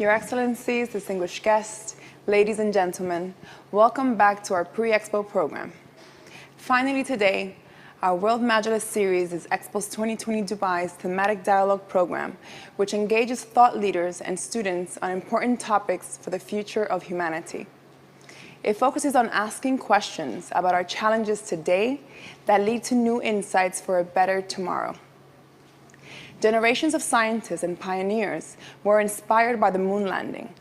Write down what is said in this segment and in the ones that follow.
Your Excellencies, distinguished guests, ladies and gentlemen, welcome back to our pre-Expo program. Finally today, our World Majlis series is Expo's 2020 Dubai's thematic dialogue program, which engages thought leaders and students on important topics for the future of humanity. It focuses on asking questions about our challenges today that lead to new insights for a better tomorrow. Generations of scientists and pioneers were inspired by the moon landing,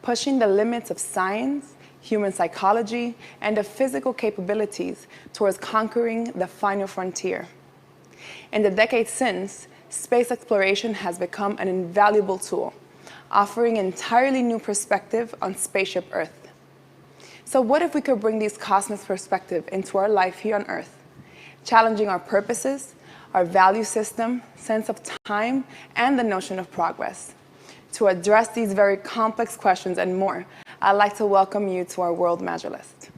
pushing the limits of science, human psychology, and of physical capabilities towards conquering the final frontier. In the decades since, space exploration has become an invaluable tool, offering an entirely new perspective on spaceship Earth. So what if we could bring these cosmic perspectives into our life here on Earth, challenging our purposes, our value system, sense of time, and the notion of progress? To address these very complex questions and more, I'd like to welcome you to our World Majlis.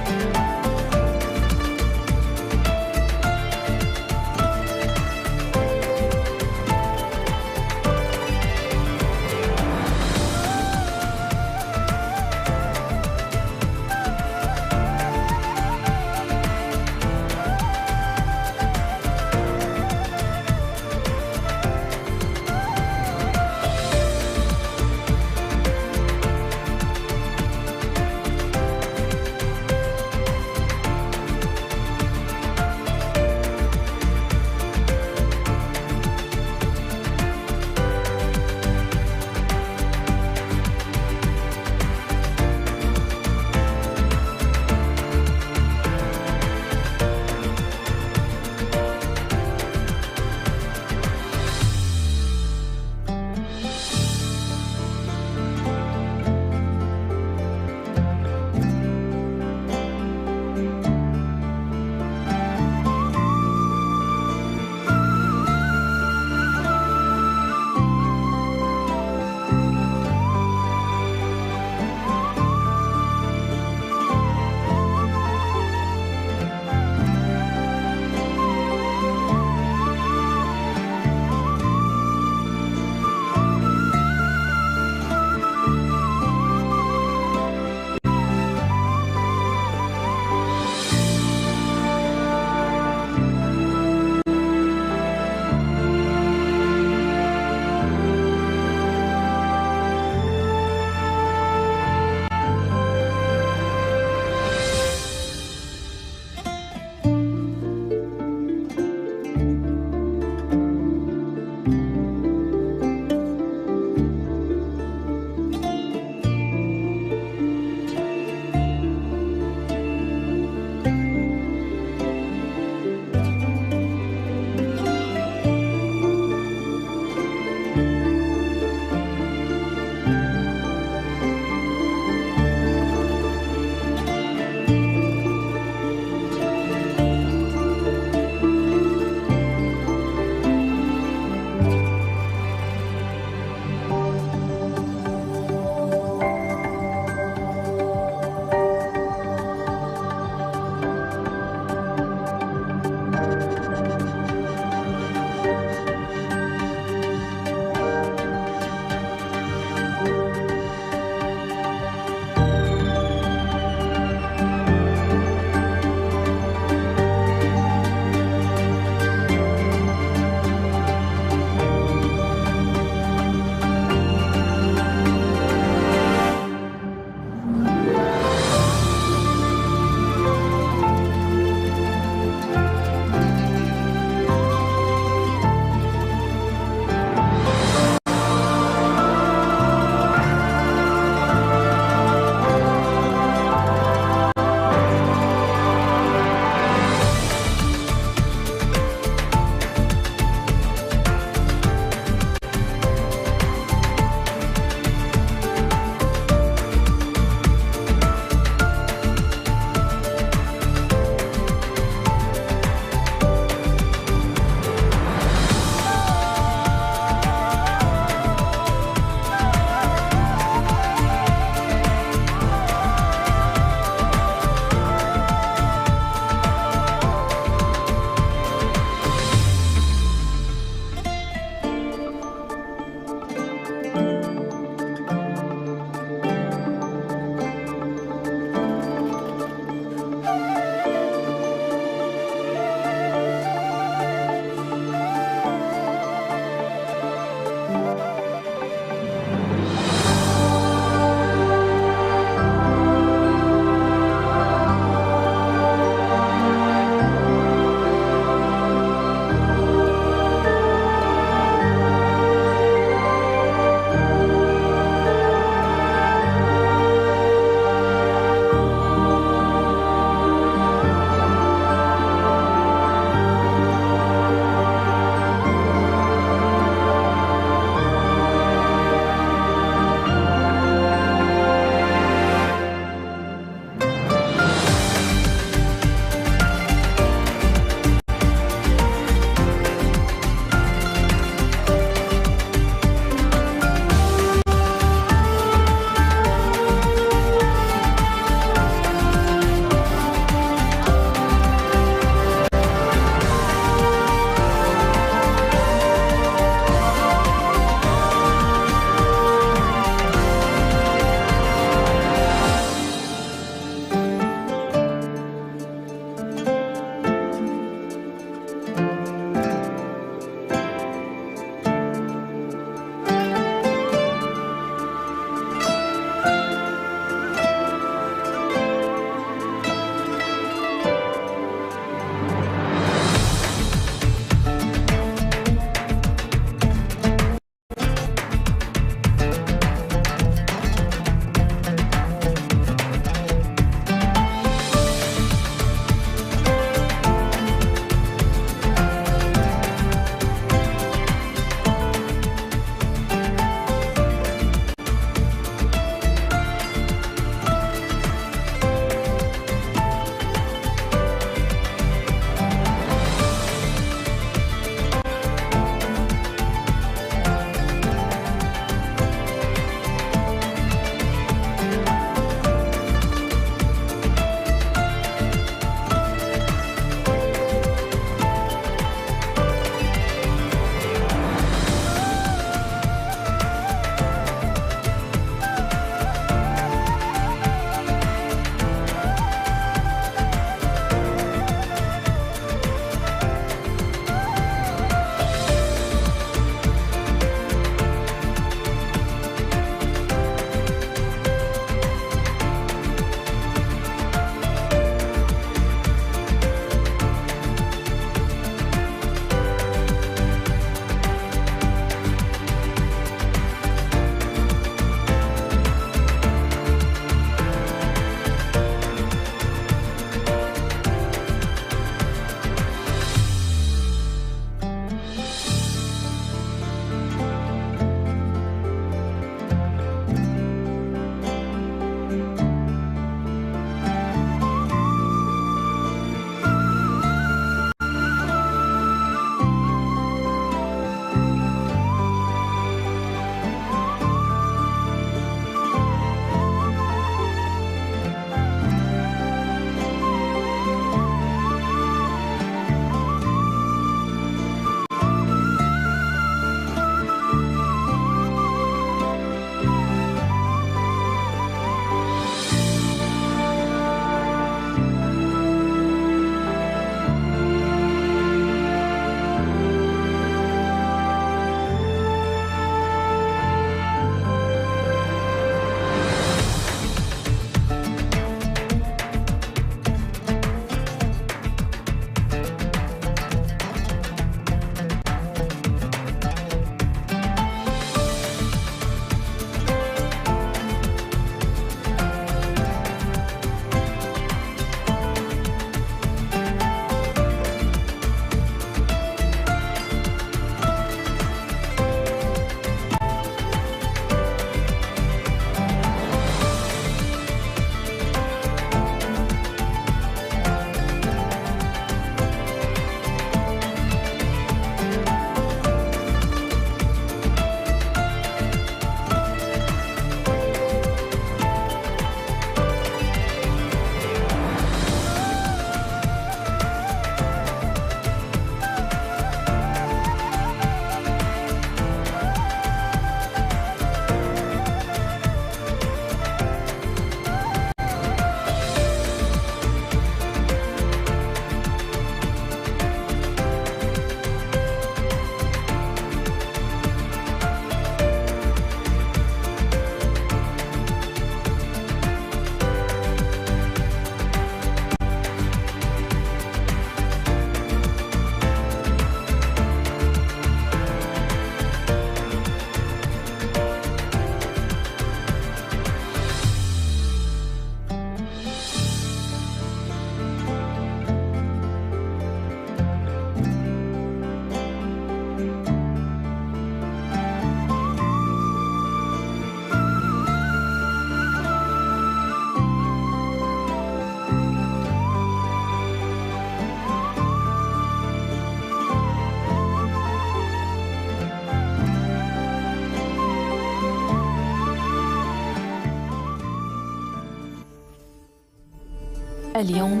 اليوم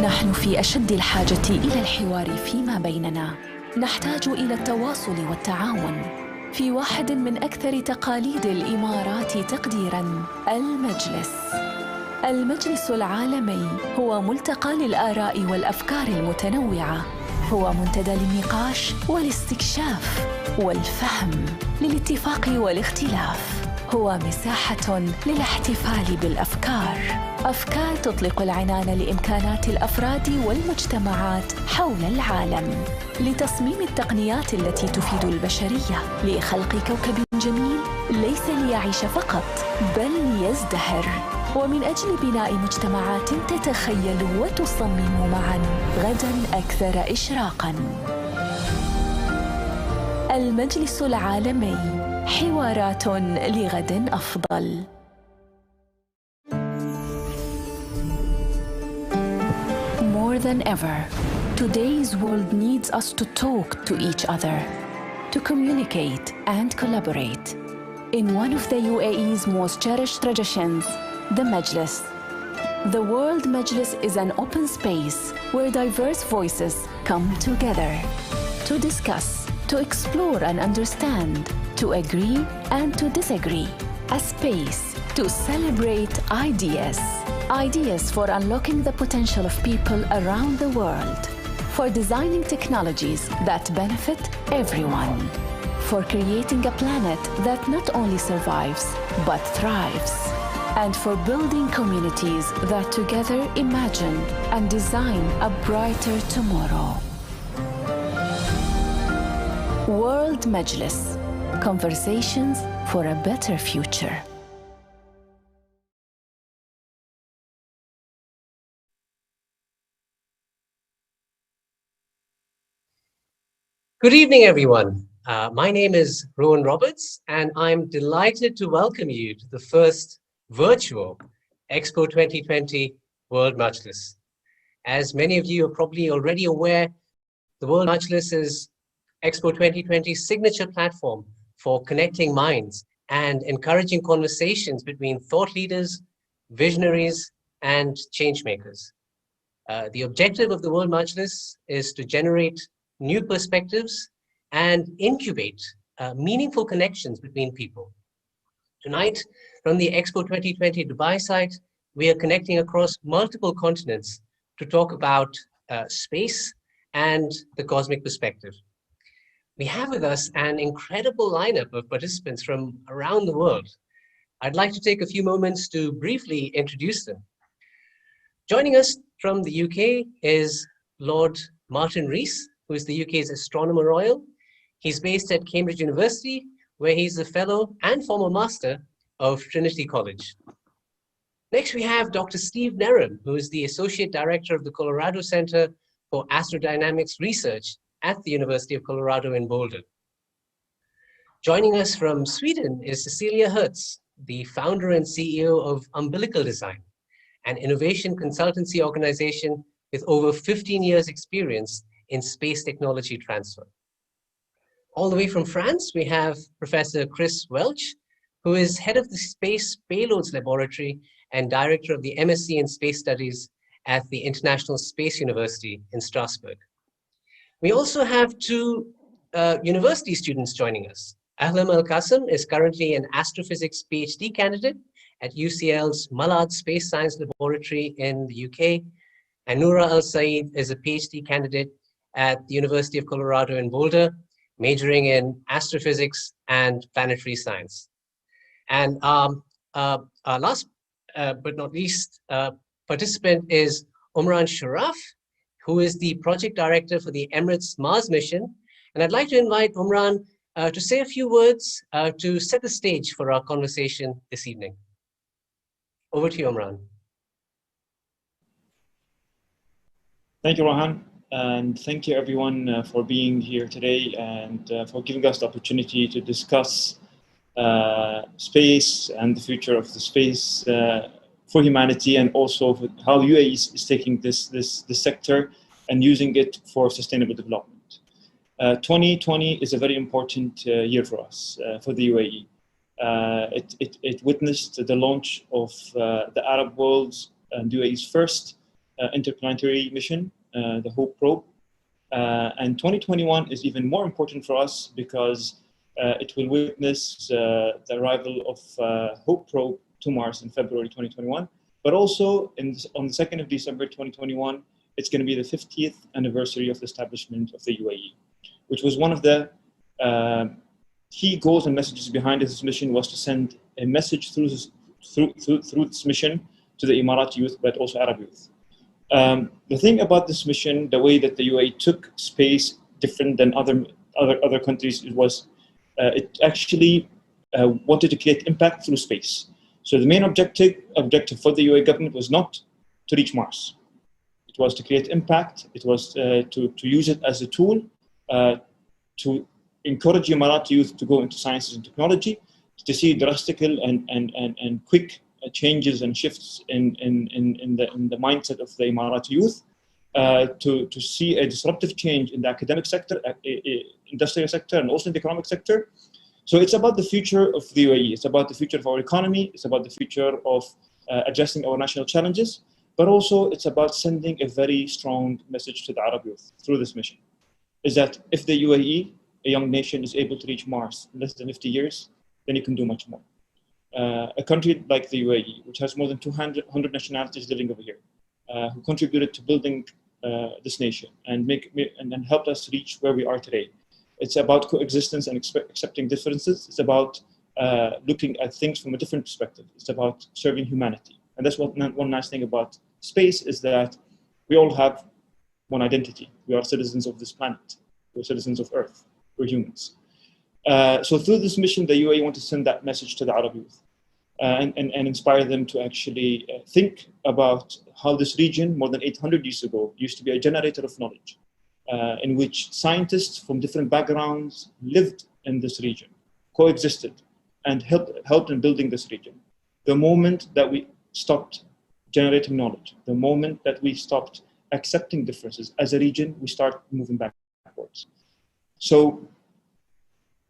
نحن في أشد الحاجة إلى الحوار فيما بيننا. نحتاج إلى التواصل والتعاون في واحد من أكثر تقاليد الإمارات تقديراً، المجلس. المجلس العالمي هو ملتقى للآراء والأفكار المتنوعة، هو منتدى للنقاش والاستكشاف والفهم، للاتفاق والاختلاف، هو مساحة للاحتفال بالأفكار، أفكار تطلق العنان لإمكانات الأفراد والمجتمعات حول العالم، لتصميم التقنيات التي تفيد البشرية، لخلق كوكب جميل ليس ليعيش فقط بل ليزدهر، ومن أجل بناء مجتمعات تتخيل وتصمم معاً غداً أكثر إشراقاً. المجلس العالمي، حوارات لغد أفضل. More than ever, today's world needs us to talk to each other, to communicate and collaborate. In one of the UAE's most cherished traditions, the Majlis. The World Majlis is an open space where diverse voices come together to discuss, to explore and understand, to agree and to disagree. A space to celebrate ideas. Ideas for unlocking the potential of people around the world. For designing technologies that benefit everyone. For creating a planet that not only survives but thrives. And for building communities that together imagine and design a brighter tomorrow. World Majlis. Conversations for a better future. Good evening, everyone. My name is Rowan Roberts, and I'm delighted to welcome you to the first virtual Expo 2020 World Majlis. As many of you are probably already aware, the World Majlis is Expo 2020's signature platform for connecting minds and encouraging conversations between thought leaders, visionaries, and change makers. The objective of the World Majlis is to generate new perspectives and incubate meaningful connections between people. Tonight, from the Expo 2020 Dubai site, we are connecting across multiple continents to talk about space and the cosmic perspective. We have with us an incredible lineup of participants from around the world. I'd like to take a few moments to briefly introduce them. Joining us from the UK is Lord Martin Rees, who is the UK's Astronomer Royal. He's based at Cambridge University, where he's a fellow and former master of Trinity College. Next, we have Dr. Steve Nerum, who is the Associate Director of the Colorado Center for Astrodynamics Research at the University of Colorado in Boulder. Joining us from Sweden is Cecilia Hertz, the founder and CEO of Umbilical Design, an innovation consultancy organization with over 15 years experience in space technology transfer. All the way from France, we have Professor Chris Welch, who is head of the Space Payloads Laboratory and director of the MSc in Space Studies at the International Space University in Strasbourg. We also have two university students joining us. Ahlam Al-Qasim is currently an astrophysics PhD candidate at UCL's Malad Space Science Laboratory in the UK, and Noura Al-Saeed is a PhD candidate at the University of Colorado in Boulder, majoring in astrophysics and planetary science. And our last but not least participant is Omran Sharaf, who is the project director for the Emirates Mars mission. And I'd like to invite Omran to say a few words to set the stage for our conversation this evening. Over to you, Omran. Thank you, Rohan. And thank you everyone for being here today and for giving us the opportunity to discuss space and the future of the space for humanity, and also how UAE is taking this sector and using it for sustainable development. 2020 is a very important year for us, for the UAE. It witnessed the launch of the Arab world's and UAE's first interplanetary mission, the Hope probe. And 2021 is even more important for us because it will witness the arrival of Hope probe to Mars in February 2021. But also on the 2nd of December 2021, it's going to be the 50th anniversary of the establishment of the UAE, which was one of the key goals and messages behind this mission, was to send a message through this mission to the Emirati youth, but also Arab youth. The thing about this mission, the way that the UAE took space different than other countries, it actually wanted to create impact through space. So the main objective for the UAE government was not to reach Mars. It was to create impact. It was to use it as a tool to encourage Emirati youth to go into sciences and technology, to see drastic and quick changes and shifts in the mindset of the Emirati youth, to see a disruptive change in the academic sector, industrial sector, and also in the economic sector. So it's about the future of the UAE. It's about the future of our economy. It's about the future of addressing our national challenges. But also it's about sending a very strong message to the Arab youth through this mission, is that if the UAE, a young nation, is able to reach Mars in less than 50 years, then it can do much more. A country like the UAE, which has more than 200 nationalities living over here, who contributed to building this nation and helped us reach where we are today. It's about coexistence and accepting differences. It's about looking at things from a different perspective. It's about serving humanity. And that's one nice thing about space, is that we all have one identity. We are citizens of this planet. We're citizens of Earth. We're humans. So through this mission, the UAE want to send that message to the Arab youth and inspire them to actually think about how this region, more than 800 years ago, used to be a generator of knowledge, in which scientists from different backgrounds lived in this region, coexisted, and helped in building this region. The moment that we stopped generating knowledge, the moment that we stopped accepting differences as a region, we start moving backwards. So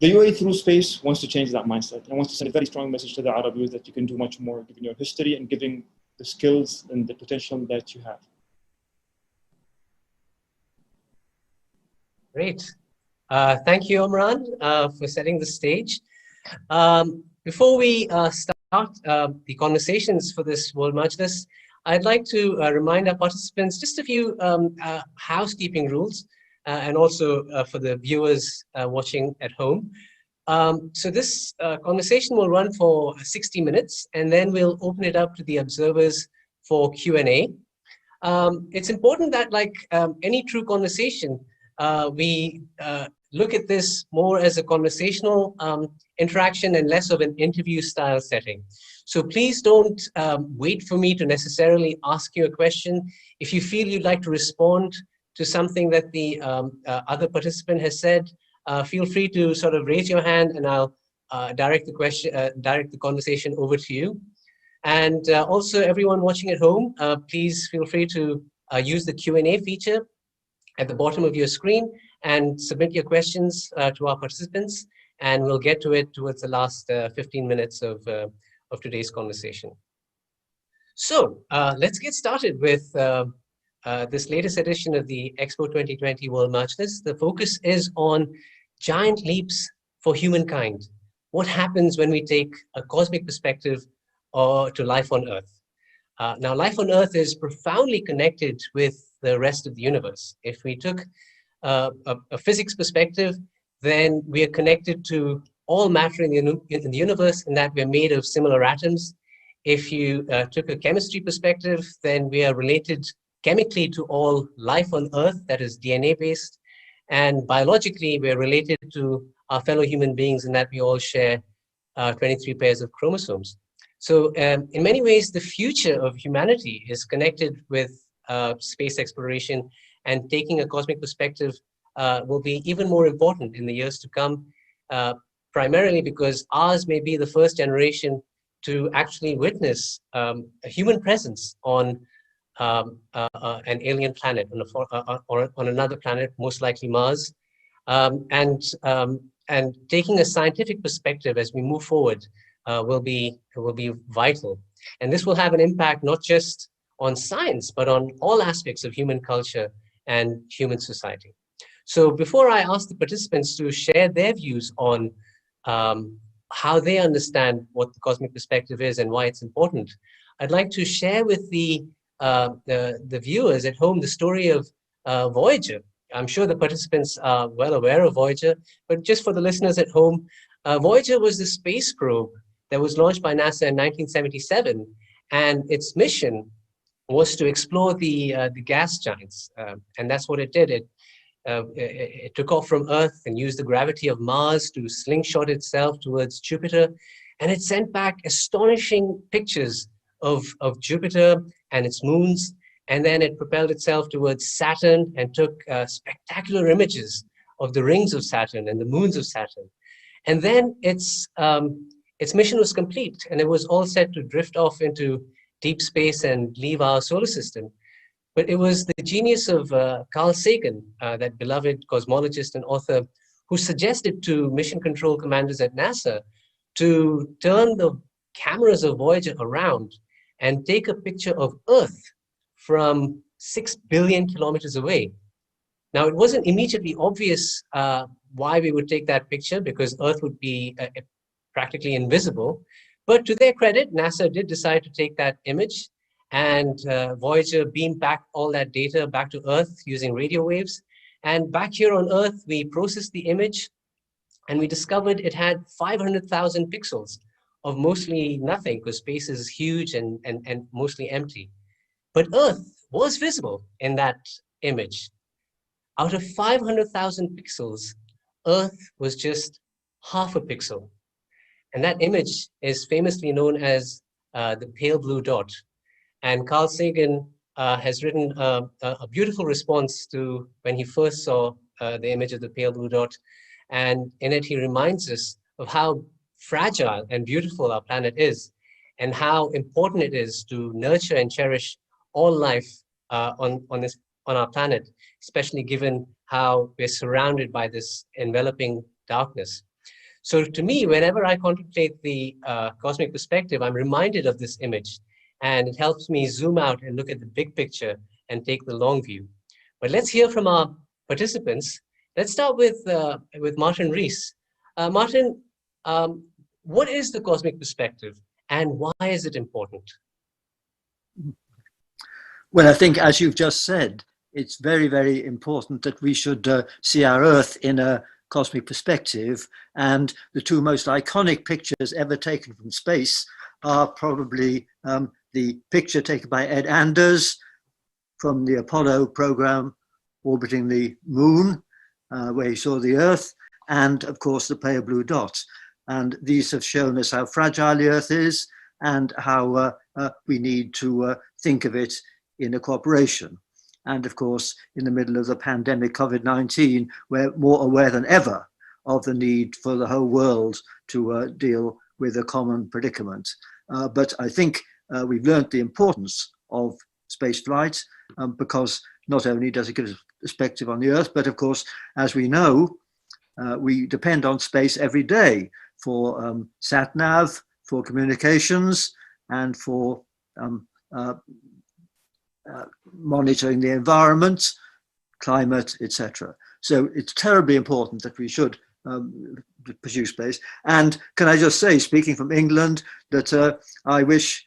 the UAE through space wants to change that mindset and wants to send a very strong message to the Arab youth that you can do much more, given your history and giving the skills and the potential that you have. Great. Thank you, Omran, for setting the stage. Before we start the conversations for this World Majlis, I'd like to remind our participants just a few housekeeping rules, and also for the viewers watching at home. So this conversation will run for 60 minutes, and then we'll open it up to the observers for Q&A. It's important that, like any true conversation, we look at this more as a conversational interaction and less of an interview style setting. So please don't wait for me to necessarily ask you a question. If you feel you'd like to respond to something that the other participant has said, feel free to sort of raise your hand, and I'll direct the conversation over to you. And also, everyone watching at home, please feel free to use the Q&A feature at the bottom of your screen and submit your questions to our participants, and we'll get to it towards the last 15 minutes of today's conversation. So let's get started with this latest edition of the Expo 2020 World Majlis. The focus is on giant leaps for humankind. What happens when we take a cosmic perspective to life on Earth? Now, life on Earth is profoundly connected with the rest of the universe. If we took a physics perspective, then we are connected to all matter in the universe, in that we're made of similar atoms. If you took a chemistry perspective, then we are related chemically to all life on Earth, that is DNA based. And biologically, we're related to our fellow human beings in that we all share 23 pairs of chromosomes. So in many ways, the future of humanity is connected with space exploration, and taking a cosmic perspective will be even more important in the years to come, primarily because ours may be the first generation to actually witness a human presence on an alien planet, or on another planet, most likely Mars, and taking a scientific perspective as we move forward will be vital. And this will have an impact not just on science, but on all aspects of human culture and human society. So before I ask the participants to share their views on how they understand what the cosmic perspective is and why it's important, I'd like to share with the viewers at home the story of Voyager. I'm sure the participants are well aware of Voyager, but just for the listeners at home, Voyager was the space probe that was launched by NASA in 1977, and its mission was to explore the gas giants, and that's what it did. It took off from Earth and used the gravity of Mars to slingshot itself towards Jupiter, and it sent back astonishing pictures of Jupiter and its moons, and then it propelled itself towards Saturn and took spectacular images of the rings of Saturn and the moons of Saturn. And then its mission was complete, and it was all set to drift off into deep space and leave our solar system. But it was the genius of Carl Sagan, that beloved cosmologist and author, who suggested to mission control commanders at NASA to turn the cameras of Voyager around and take a picture of Earth from 6 billion kilometers away. Now, it wasn't immediately obvious why we would take that picture, because Earth would be practically invisible. But to their credit, NASA did decide to take that image, and Voyager beamed back all that data back to Earth using radio waves. And back here on Earth, we processed the image, and we discovered it had 500,000 pixels of mostly nothing, because space is huge and mostly empty. But Earth was visible in that image. Out of 500,000 pixels, Earth was just half a pixel. And that image is famously known as the pale blue dot. And Carl Sagan has written a beautiful response to when he first saw the image of the pale blue dot. And in it, he reminds us of how fragile and beautiful our planet is, and how important it is to nurture and cherish all life on our planet, especially given how we're surrounded by this enveloping darkness. So to me, whenever I contemplate the cosmic perspective, I'm reminded of this image, and it helps me zoom out and look at the big picture and take the long view. But let's hear from our participants. Let's start with Martin Rees. Martin, what is the cosmic perspective, and why is it important? Well, I think, as you've just said, it's very, very important that we should see our Earth in a cosmic perspective. And the two most iconic pictures ever taken from space are probably the picture taken by Ed Anders from the Apollo program orbiting the moon, where he saw the Earth, and of course the pale blue dot. And these have shown us how fragile the Earth is and how we need to think of it in a cooperation. And of course, in the middle of the pandemic COVID-19, we're more aware than ever of the need for the whole world to deal with a common predicament. But I think we've learned the importance of space flight because not only does it give us a perspective on the Earth, but of course, as we know, we depend on space every day for sat-nav, for communications, and for monitoring the environment, climate, etc. So it's terribly important that we should pursue space. And can I just say, speaking from England, that I wish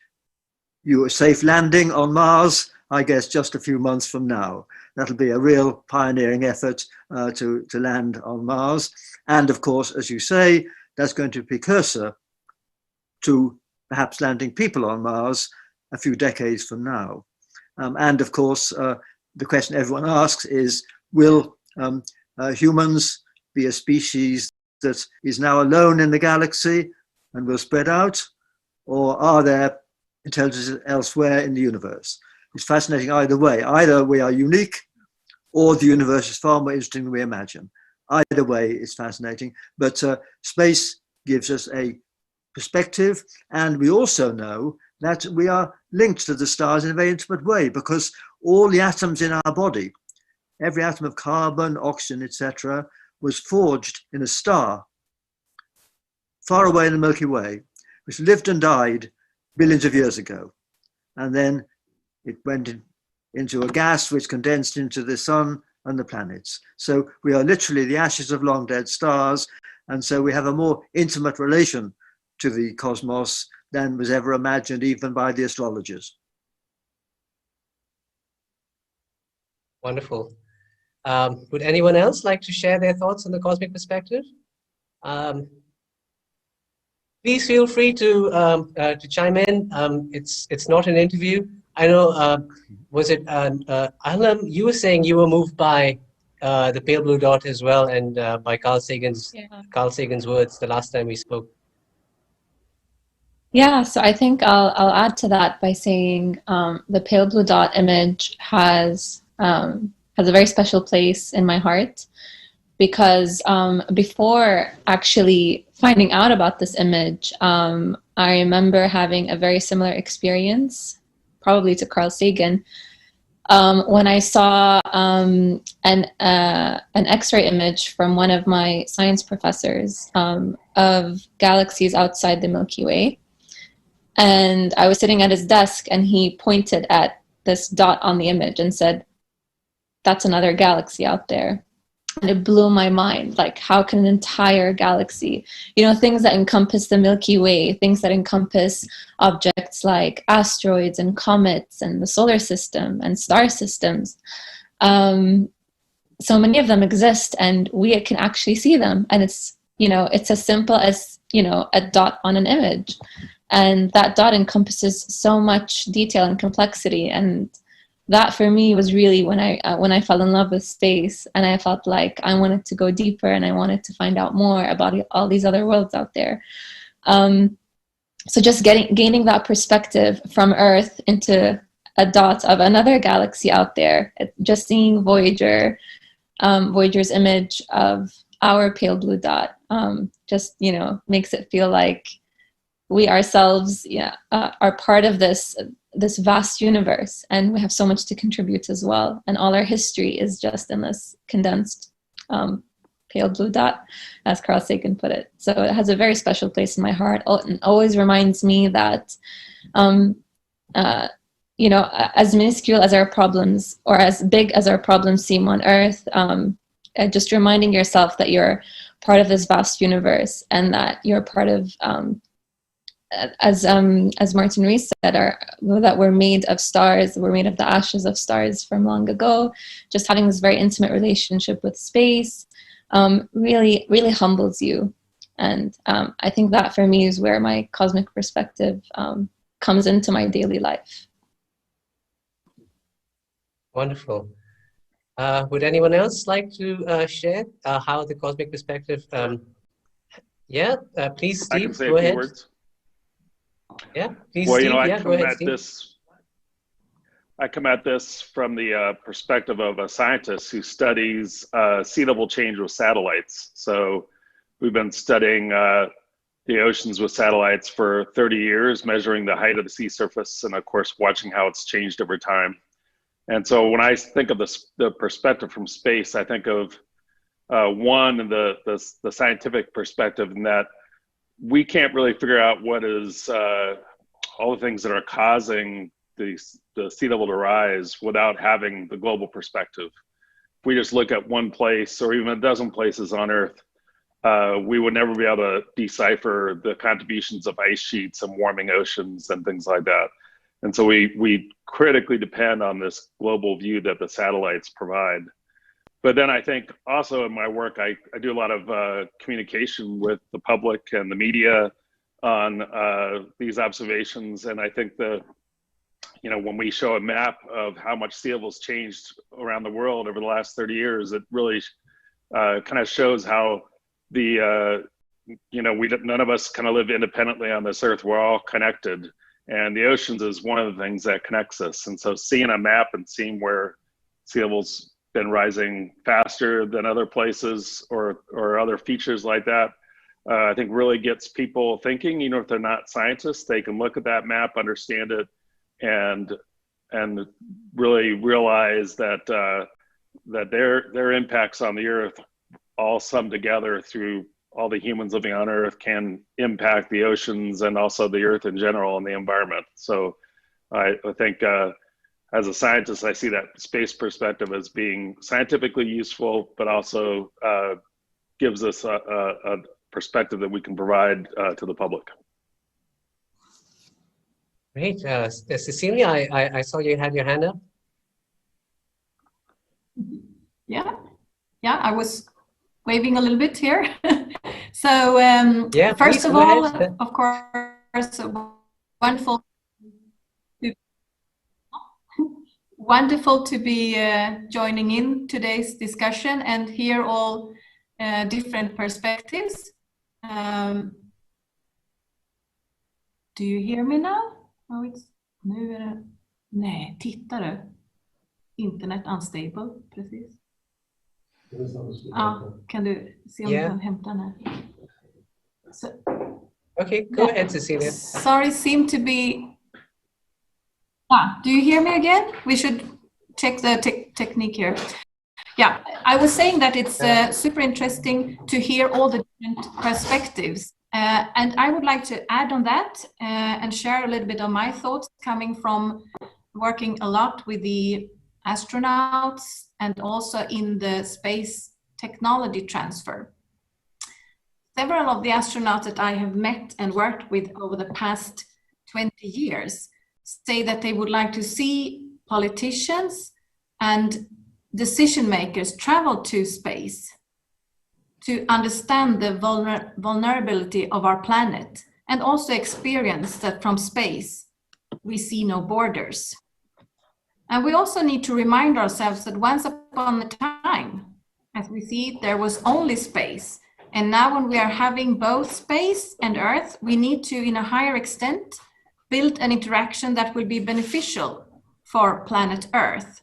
you a safe landing on Mars, I guess just a few months from now. That'll be a real pioneering effort to land on Mars. And of course, as you say, that's going to be a precursor to perhaps landing people on Mars a few decades from now. And of course, the question everyone asks is, will humans be a species that is now alone in the galaxy and will spread out? Or are there intelligences elsewhere in the universe? It's fascinating either way. Either we are unique, or the universe is far more interesting than we imagine. Either way, it's fascinating. But space gives us a perspective, and we also know that we are linked to the stars in a very intimate way, because all the atoms in our body, every atom of carbon, oxygen, etc., was forged in a star far away in the Milky Way, which lived and died billions of years ago. And then it went into a gas which condensed into the sun and the planets. So we are literally the ashes of long dead stars. And so we have a more intimate relation to the cosmos than was ever imagined even by the astrologers. Wonderful. Would anyone else like to share their thoughts on the cosmic perspective? Please feel free to chime in. It's not an interview. I know, was it Alam, you were saying you were moved by the pale blue dot as well, and by Carl Sagan's words the last time we spoke. Yeah, so I think I'll add to that by saying the pale blue dot image has a very special place in my heart, because before actually finding out about this image, I remember having a very similar experience, probably to Carl Sagan, when I saw an X-ray image from one of my science professors of galaxies outside the Milky Way. And I was sitting at his desk and he pointed at this dot on the image and said, "That's another galaxy out there." And it blew my mind. Like, how can an entire galaxy, things that encompass the Milky Way, things that encompass objects like asteroids and comets and the solar system and star systems, so many of them exist and we can actually see them. And it's as simple as, a dot on an image. And that dot encompasses so much detail and complexity. And that for me was really when I fell in love with space, and I felt like I wanted to go deeper and I wanted to find out more about all these other worlds out there. So just gaining that perspective from Earth into a dot of another galaxy out there, just seeing Voyager's image of our pale blue dot, just makes it feel like we ourselves are part of this vast universe, and we have so much to contribute as well. And all our history is just in this condensed pale blue dot, as Carl Sagan put it. So it has a very special place in my heart, and always reminds me that, as minuscule as our problems, or as big as our problems seem on Earth, just reminding yourself that you're part of this vast universe, and that you're part of, as Martin Rees said, that we're made of stars, we're made of the ashes of stars from long ago. Just having this very intimate relationship with space really, really humbles you. And I think that for me is where my cosmic perspective comes into my daily life. Wonderful. Would anyone else like to share how the cosmic perspective? Please, Steve, I can say go a few ahead. words. Yeah, please, well, Steve. I come at this from the perspective of a scientist who studies sea level change with satellites. So we've been studying the oceans with satellites for 30 years, measuring the height of the sea surface, and of course, watching how it's changed over time. And so when I think of the perspective from space, I think of the scientific perspective, in that we can't really figure out what is all the things that are causing the sea level to rise without having the global perspective. If we just look at one place or even a dozen places on Earth, we would never be able to decipher the contributions of ice sheets and warming oceans and things like that. And so we critically depend on this global view that the satellites provide. But then I think also in my work, I do a lot of communication with the public and the media on these observations. And I think when we show a map of how much sea level's changed around the world over the last 30 years, it really kind of shows how none of us kind of live independently on this Earth. We're all connected. And the oceans is one of the things that connects us. And so seeing a map and seeing where sea level's been rising faster than other places or other features like that, I think really gets people thinking. If they're not scientists, they can look at that map, understand it, and really realize that their impacts on the Earth all sum together through all the humans living on Earth can impact the oceans and also the Earth in general and the environment. So I think as a scientist, I see that space perspective as being scientifically useful, but also gives us a perspective that we can provide to the public. Great. Cecilia, I saw you had your hand up. Yeah, I was waving a little bit here. So Yeah, first please, of go all, ahead. of course, wonderful to be joining in today's discussion and hear all different perspectives. Do you hear me now? Oh, nu är det... Nej, tittar du? Internet unstable, precis. Ja, kan du se om du kan hämta den här? So, Okay, go ahead, Cecilia. sorry, seem to be... do you hear me again? We should check the technique here. Yeah, I was saying that it's super interesting to hear all the different perspectives. And I would like to add on that and share a little bit of my thoughts coming from working a lot with the astronauts and also in the space technology transfer. Several of the astronauts that I have met and worked with over the past 20 years say that they would like to see politicians and decision makers travel to space to understand the vulnerability of our planet and also experience that from space we see no borders. And we also need to remind ourselves that once upon a time, as we see, there was only space. And now when we are having both space and Earth, we need to, in a higher extent, build an interaction that will be beneficial for planet Earth.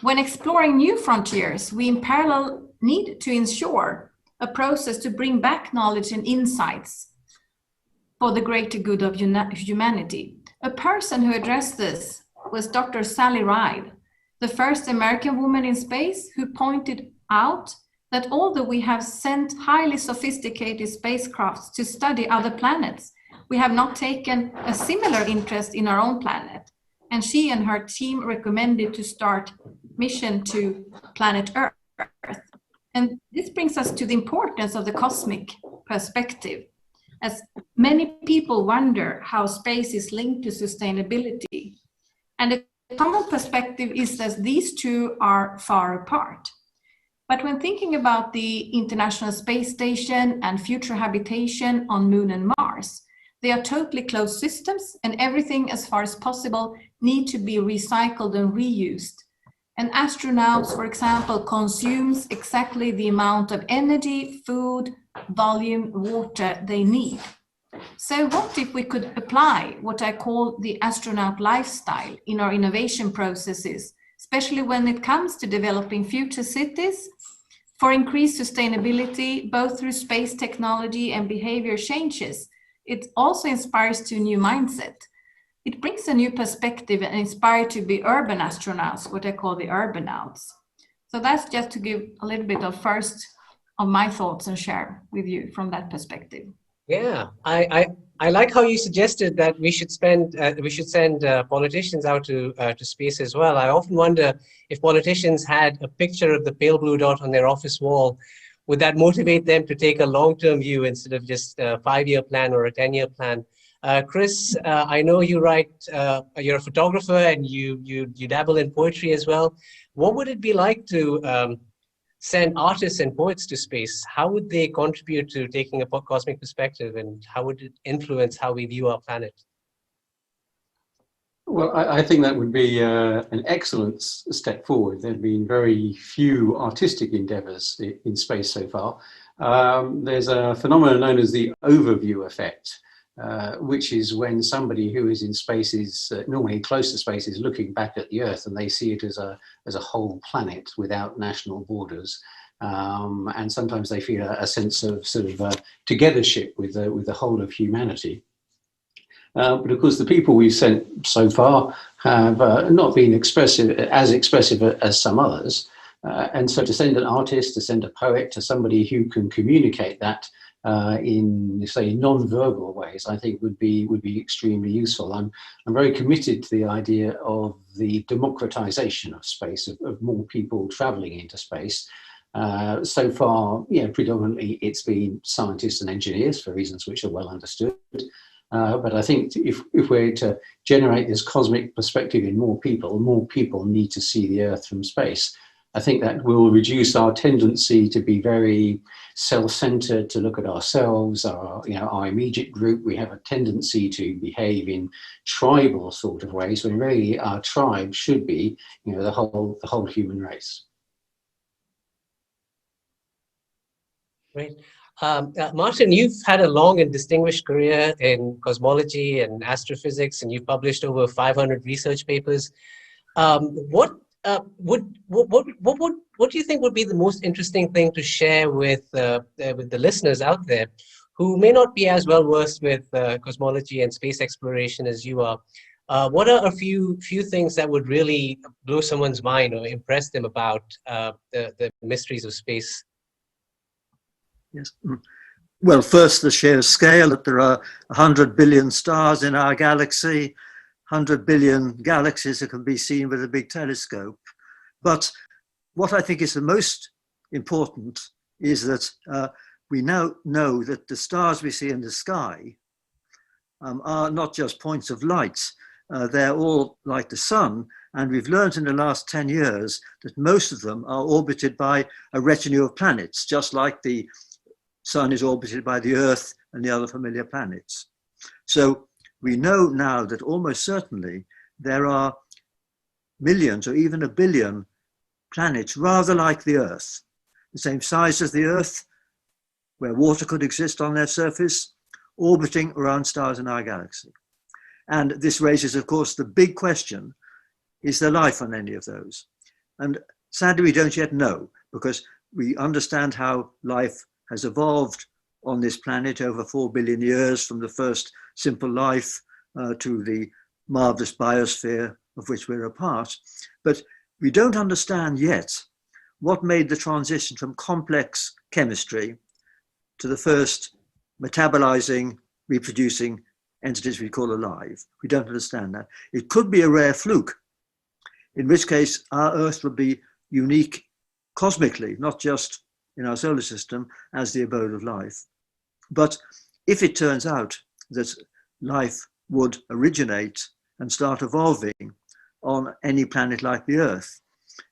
When exploring new frontiers, we in parallel need to ensure a process to bring back knowledge and insights for the greater good of humanity. A person who addressed this was Dr. Sally Ride, the first American woman in space, who pointed out that although we have sent highly sophisticated spacecrafts to study other planets, we have not taken a similar interest in our own planet. And she and her team recommended to start mission to planet Earth. And this brings us to the importance of the cosmic perspective, as many people wonder how space is linked to sustainability. And the common perspective is that these two are far apart. But when thinking about the International Space Station and future habitation on Moon and Mars, they are totally closed systems, and everything as far as possible need to be recycled and reused. And astronauts, for example, consumes exactly the amount of energy, food, volume, water they need. So what if we could apply what I call the astronaut lifestyle in our innovation processes, especially when it comes to developing future cities for increased sustainability, both through space technology and behavior changes? It also inspires to a new mindset. It brings a new perspective and inspires to be urban astronauts, what I call the urbonauts. So that's just to give a little bit of first of my thoughts and share with you from that perspective. Yeah, I like how you suggested that we should send politicians out to space as well. I often wonder if politicians had a picture of the pale blue dot on their office wall, would that motivate them to take a long-term view instead of just a 5-year plan or a 10-year plan? Chris, I know you write, you're a photographer and you dabble in poetry as well. What would it be like to send artists and poets to space? How would they contribute to taking a cosmic perspective, and how would it influence how we view our planet? Well, I think that would be an excellent step forward. There have been very few artistic endeavors in space so far. There's a phenomenon known as the overview effect, which is when somebody who is in space is normally close to space is looking back at the Earth, and they see it as a whole planet without national borders. And sometimes they feel a sense of sort of togethership with the whole of humanity. But of course, the people we've sent so far have not been as expressive as some others. And so to send an artist, to send a poet, to somebody who can communicate that in, say, non-verbal ways, I think would be extremely useful. I'm very committed to the idea of the democratization of space, of more people traveling into space. So far, predominantly it's been scientists and engineers for reasons which are well understood. But I think if we're to generate this cosmic perspective in more people need to see the Earth from space. I think that will reduce our tendency to be very self-centered, to look at ourselves, our immediate group. We have a tendency to behave in tribal sort of ways, when really our tribe should be, the whole human race. Great. Martin, you've had a long and distinguished career in cosmology and astrophysics, and you've published over 500 research papers. What do you think would be the most interesting thing to share with the listeners out there who may not be as well versed with cosmology and space exploration as you are? What are a few things that would really blow someone's mind or impress them about the mysteries of space? Yes. Well, first, the sheer scale, that there are 100 billion stars in our galaxy, 100 billion galaxies that can be seen with a big telescope. But what I think is the most important is that we now know that the stars we see in the sky are not just points of light. They're all like the sun. And we've learned in the last 10 years that most of them are orbited by a retinue of planets, just like the sun is orbited by the Earth and the other familiar planets. So we know now that almost certainly there are millions or even a billion planets rather like the Earth, the same size as the Earth, where water could exist on their surface, orbiting around stars in our galaxy. And this raises, of course, the big question, is there life on any of those? And sadly, we don't yet know, because we understand how life has evolved on this planet over 4 billion years, from the first simple life to the marvelous biosphere of which we're a part. But we don't understand yet what made the transition from complex chemistry to the first metabolizing, reproducing entities we call alive. We don't understand that. It could be a rare fluke, in which case our Earth would be unique cosmically, not just in our solar system, as the abode of life. But if it turns out that life would originate and start evolving on any planet like the Earth,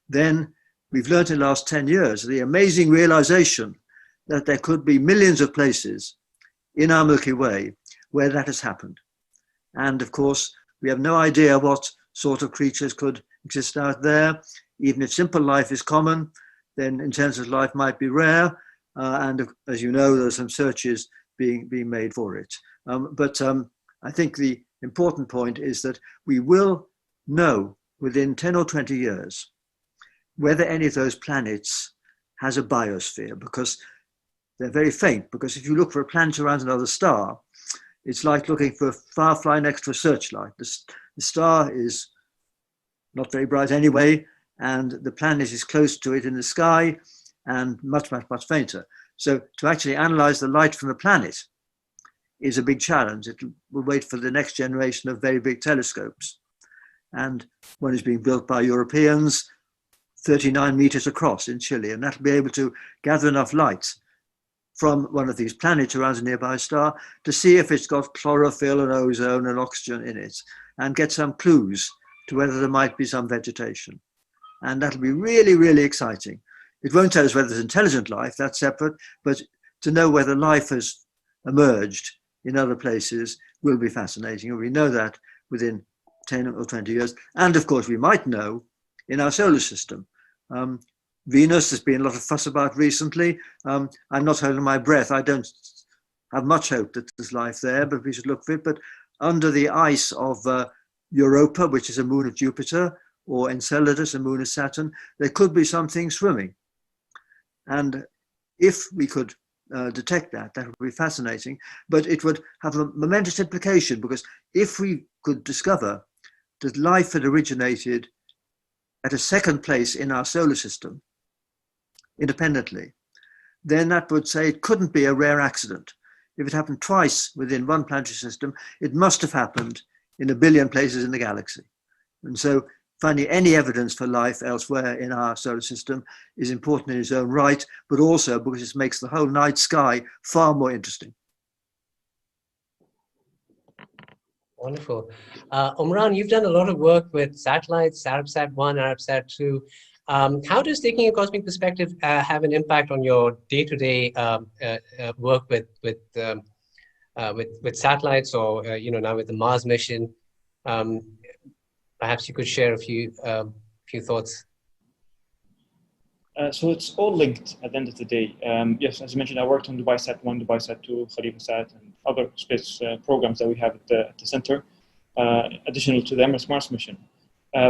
then we've learned in the last 10 years the amazing realization that there could be millions of places in our Milky Way where that has happened. And of course, we have no idea what sort of creatures could exist out there. Even if simple life is common, then intelligent life might be rare. And as you know, there's some searches being made for it. But I think the important point is that we will know within 10 or 20 years whether any of those planets has a biosphere, because they're very faint. Because if you look for a planet around another star, it's like looking for a firefly next to a searchlight. The star is not very bright anyway, and the planet is close to it in the sky and much, much, much fainter. So to actually analyze the light from the planet is a big challenge. It will wait for the next generation of very big telescopes. And one is being built by Europeans, 39 meters across in Chile, and that'll be able to gather enough light from one of these planets around a nearby star to see if it's got chlorophyll and ozone and oxygen in it, and get some clues to whether there might be some vegetation. And that'll be really, really exciting. It won't tell us whether there's intelligent life, that's separate, but to know whether life has emerged in other places will be fascinating. And we know that within 10 or 20 years. And of course, we might know in our solar system. Venus, there's been a lot of fuss about recently. I'm not holding my breath. I don't have much hope that there's life there, but we should look for it. But under the ice of Europa, which is a moon of Jupiter, or Enceladus, a moon of Saturn, there could be something swimming. And if we could detect that, that would be fascinating. But it would have a momentous implication, because if we could discover that life had originated at a second place in our solar system, independently, then that would say it couldn't be a rare accident. If it happened twice within one planetary system, it must have happened in a billion places in the galaxy. And so finding any evidence for life elsewhere in our solar system is important in its own right, but also because it makes the whole night sky far more interesting. Wonderful. Omran, you've done a lot of work with satellites, Arabsat-1, Arabsat-2. How does taking a cosmic perspective have an impact on your day-to-day work with satellites, or now with the Mars mission? Perhaps you could share a few thoughts. So it's all linked at the end of the day. Yes, as I mentioned, I worked on Dubai Sat-1, Dubai Sat-2, Khalifa Sat, and other space programs that we have at the center, additional to the Emirates Mars mission,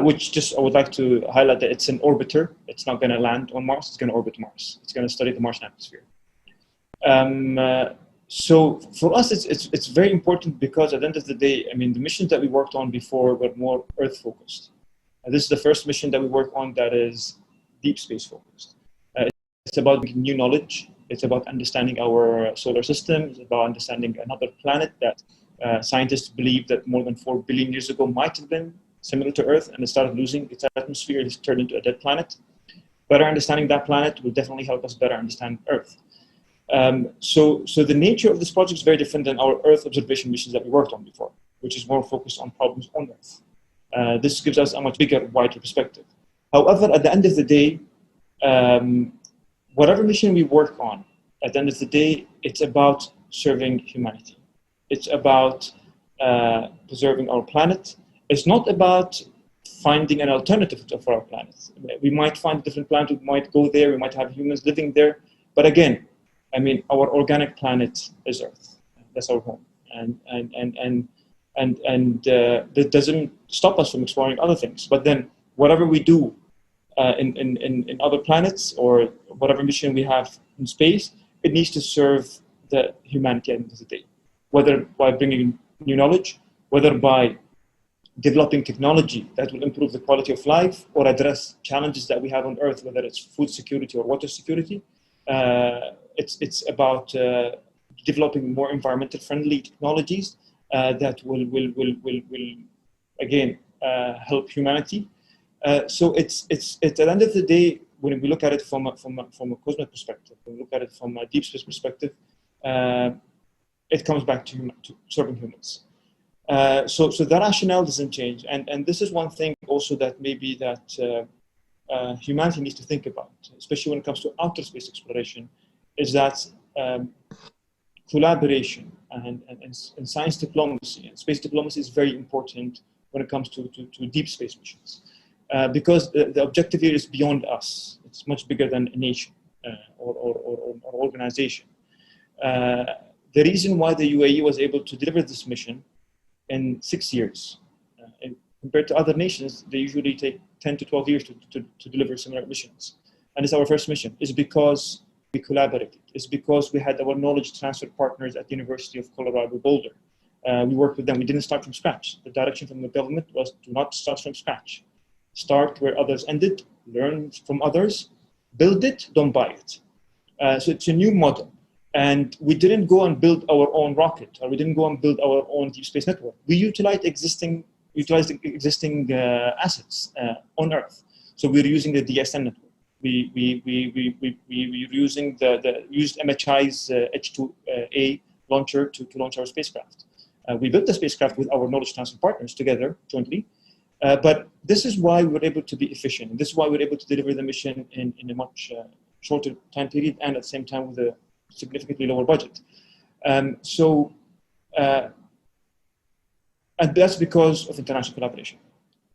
which just I would like to highlight that it's an orbiter. It's not going to land on Mars. It's going to orbit Mars. It's going to study the Martian atmosphere. So for us, it's very important because at the end of the day, I mean, the missions that we worked on before were more Earth focused. This is the first mission that we work on that is deep space focused. It's about new knowledge. It's about understanding our solar system. It's about understanding another planet that scientists believe that more than 4 billion years ago might have been similar to Earth, and it started losing its atmosphere. It's turned into a dead planet. Better understanding that planet will definitely help us better understand Earth. So the nature of this project is very different than our Earth observation missions that we worked on before, which is more focused on problems on Earth. This gives us a much bigger, wider perspective. However, at the end of the day, whatever mission we work on, at the end of the day, it's about serving humanity. It's about preserving our planet. It's not about finding an alternative for our planet. We might find a different planet, we might go there, we might have humans living there. But again, I mean, our organic planet is Earth. That's our home. And that doesn't stop us from exploring other things. But then whatever we do in other planets or whatever mission we have in space, it needs to serve the humanity at the end of the day. Whether by bringing new knowledge, whether by developing technology that will improve the quality of life or address challenges that we have on Earth, whether it's food security or water security. It's about developing more environmental friendly technologies that will again help humanity. So it's at the end of the day, when we look at it from a cosmic perspective, when we look at it from a deep space perspective, it comes back to serving humans. So the rationale doesn't change, and this is one thing also that maybe that humanity needs to think about, especially when it comes to outer space exploration, is that collaboration and science diplomacy and space diplomacy is very important when it comes to deep space missions, because the objective here is beyond us. It's much bigger than a nation or organization. The reason why the UAE was able to deliver this mission in 6 years, and compared to other nations, they usually take 10 to 12 years to deliver similar missions. And it's our first mission. It's because we collaborated. It's because we had our knowledge transfer partners at the University of Colorado Boulder. We worked with them. We didn't start from scratch. The direction from the government was to not start from scratch. Start where others ended, learn from others, build it, don't buy it. So it's a new model. And we didn't go and build our own rocket, or we didn't go and build our own deep space network. We utilized existing assets on Earth. So we're using the DSN network. We used MHI's H2A launcher to launch our spacecraft. We built the spacecraft with our knowledge transfer partners together, jointly. But this is why we're able to be efficient. And this is why we're able to deliver the mission in a much shorter time period, and at the same time with a significantly lower budget. And that's because of international collaboration.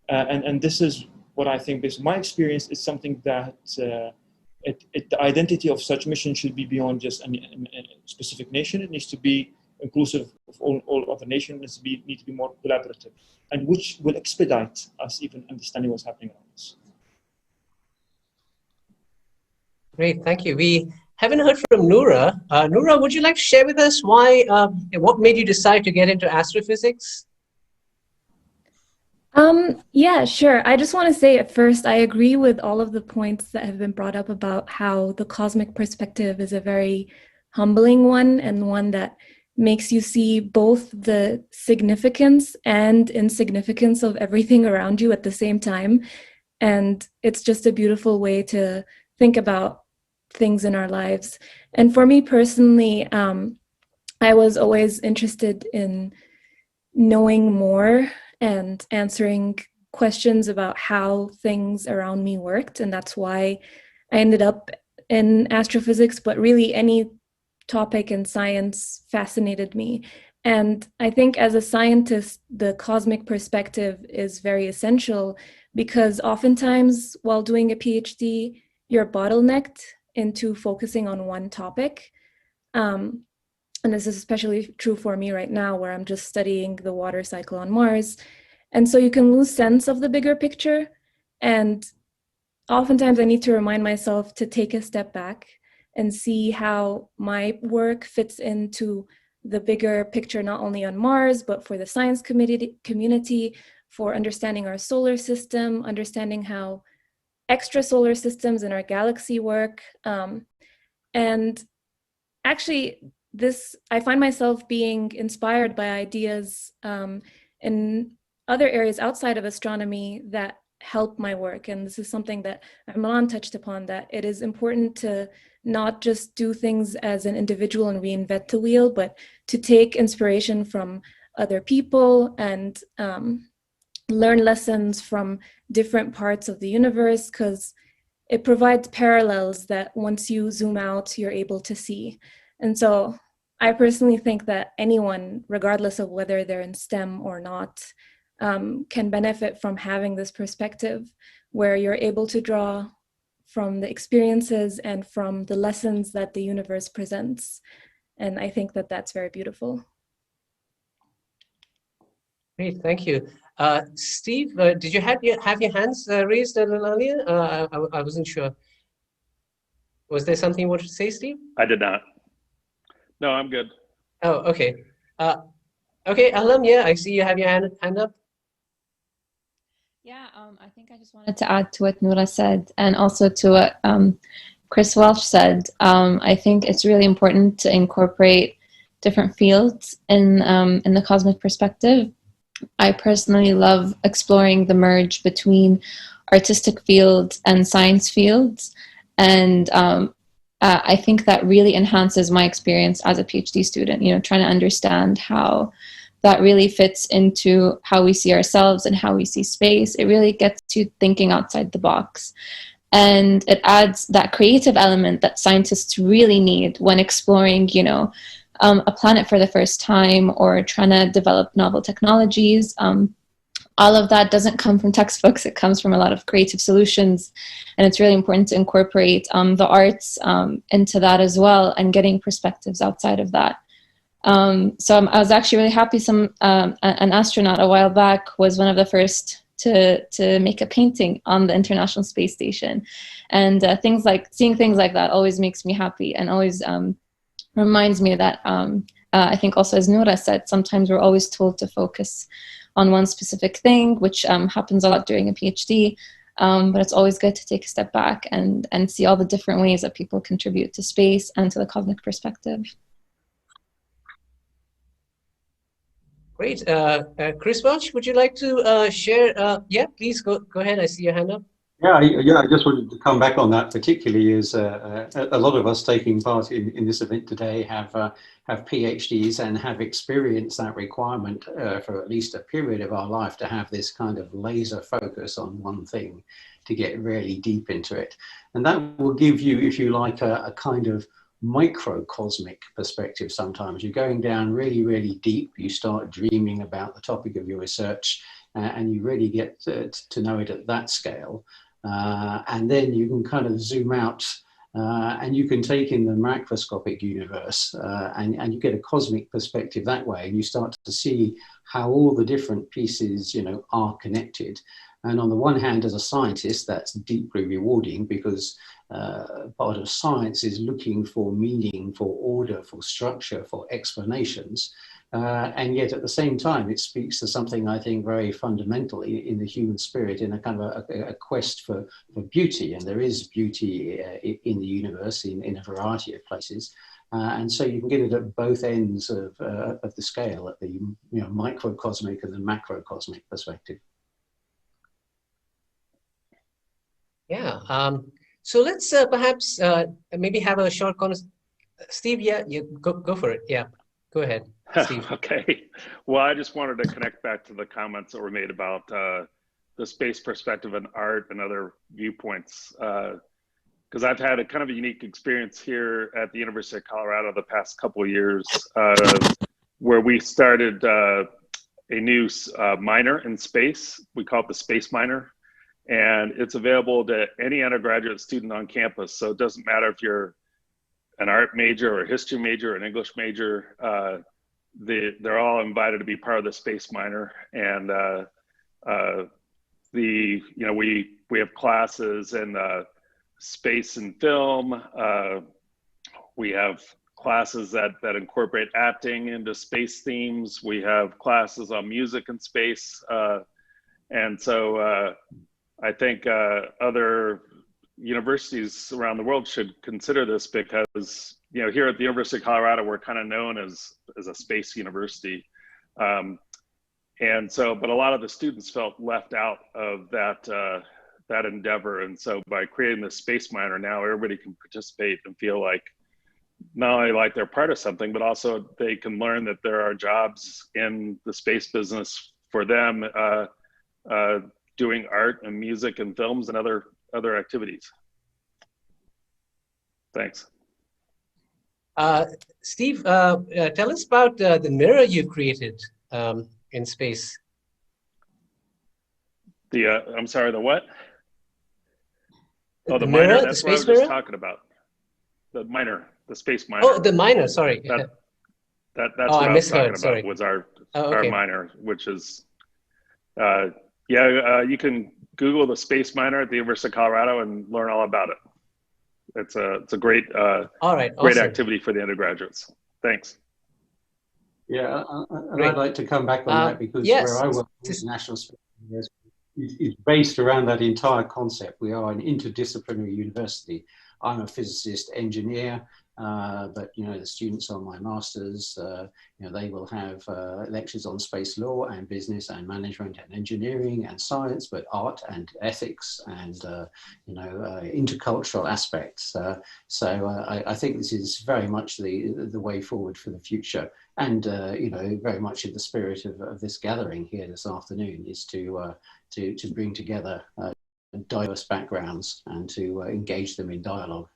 And this is what I think, based on my experience, is something that the identity of such mission should be beyond just a specific nation. It needs to be inclusive of all other nations. It needs to be more collaborative, and which will expedite us even understanding what's happening around us. Great, thank you. We haven't heard from Noura. Noura, would you like to share with us why, what made you decide to get into astrophysics? Yeah, sure. I just want to say at first, I agree with all of the points that have been brought up about how the cosmic perspective is a very humbling one and one that makes you see both the significance and insignificance of everything around you at the same time. And it's just a beautiful way to think about things in our lives. And for me personally, I was always interested in knowing more and answering questions about how things around me worked. And that's why I ended up in astrophysics, but really any topic in science fascinated me. And I think as a scientist, the cosmic perspective is very essential because oftentimes while doing a PhD, you're bottlenecked into focusing on one topic. And this is especially true for me right now, where I'm just studying the water cycle on Mars. And so you can lose sense of the bigger picture. And oftentimes I need to remind myself to take a step back and see how my work fits into the bigger picture, not only on Mars, but for the science community, for understanding our solar system, understanding how extrasolar systems in our galaxy work. And actually, I find myself being inspired by ideas in other areas outside of astronomy that help my work. And this is something that Imran touched upon, that it is important to not just do things as an individual and reinvent the wheel, but to take inspiration from other people and learn lessons from different parts of the universe, because it provides parallels that once you zoom out, you're able to see. And so I personally think that anyone, regardless of whether they're in STEM or not, can benefit from having this perspective where you're able to draw from the experiences and from the lessons that the universe presents. And I think that that's very beautiful. Great, thank you. Steve, did you have your hands raised a little earlier? I wasn't sure. Was there something you wanted to say, Steve? I did not. No, I'm good. Oh, okay. Okay, Alam, yeah, I see you have your hand up. Yeah, I think I just wanted to add to what Noura said and also to what Chris Welch said. I think it's really important to incorporate different fields in the cosmic perspective. I personally love exploring the merge between artistic fields and science fields. And I think that really enhances my experience as a PhD student, trying to understand how that really fits into how we see ourselves and how we see space. It really gets you thinking outside the box. And it adds that creative element that scientists really need when exploring, a planet for the first time or trying to develop novel technologies. All of that doesn't come from textbooks. It comes from a lot of creative solutions. And it's really important to incorporate the arts into that as well and getting perspectives outside of that. So I was actually really happy an astronaut a while back was one of the first to make a painting on the International Space Station. And seeing things like that always makes me happy and always reminds me that I think also, as Noura said, sometimes we're always told to focus on one specific thing, which happens a lot during a PhD. But it's always good to take a step back and see all the different ways that people contribute to space and to the cosmic perspective. Great. Chris Welch, would you like to share? Yeah, please go ahead. I see your hand up. Yeah, I just wanted to come back on that, particularly as a lot of us taking part in this event today have PhDs and have experienced that requirement for at least a period of our life to have this kind of laser focus on one thing, to get really deep into it. And that will give you, if you like, a kind of microcosmic perspective. Sometimes you're going down really, really deep. You start dreaming about the topic of your research and you really get to know it at that scale. And then you can kind of zoom out and you can take in the macroscopic universe and you get a cosmic perspective that way. And you start to see how all the different pieces, are connected. And on the one hand, as a scientist, that's deeply rewarding because part of science is looking for meaning, for order, for structure, for explanations. And yet at the same time, it speaks to something I think very fundamental in the human spirit, in a kind of a quest for beauty. And there is beauty in the universe in a variety of places. And so you can get it at both ends of the scale, at the microcosmic and the macrocosmic perspective. Yeah. So let's perhaps maybe have a short conversation. Steve, yeah, you go for it. Yeah, go ahead, Steve. Okay. Well, I just wanted to connect back to the comments that were made about the space perspective and art and other viewpoints. Because I've had a kind of a unique experience here at the University of Colorado the past couple of years, where we started a new minor in space. We call it the Space Minor, and it's available to any undergraduate student on campus. So it doesn't matter if you're an art major or a history major or an English major, they're all invited to be part of the Space Minor. And we have classes in space and film. We have classes that incorporate acting into space themes. We have classes on music and space. And so I think other universities around the world should consider this because, here at the University of Colorado, we're kind of known as a space university. And so, but a lot of the students felt left out of that endeavor. And so by creating this Space Minor, now everybody can participate and feel like not only like they're part of something, but also they can learn that there are jobs in the space business for them, doing art and music and films and other activities. Thanks. Steve, tell us about the mirror you created in space. I'm sorry, the what? Oh, the mirror, minor. That's the space what I was mirror? just talking about. The minor, the Space Minor. Oh, the minor. Sorry. That's what I I was talking misheard. about. Was our okay. minor, which is you can Google the Space Minor at the University of Colorado and learn all about it. It's a great all right, great awesome. activity for the undergraduates. Thanks. Yeah, and I'd like to come back on that because yes. where I work, International Space University, is based around that entire concept. We are an interdisciplinary university. I'm a physicist engineer, but the students on my masters, they will have lectures on space law and business and management and engineering and science, but art and ethics and intercultural aspects. So I think this is very much the way forward for the future, and very much in the spirit of this gathering here this afternoon is to bring together diverse backgrounds and to engage them in dialogue.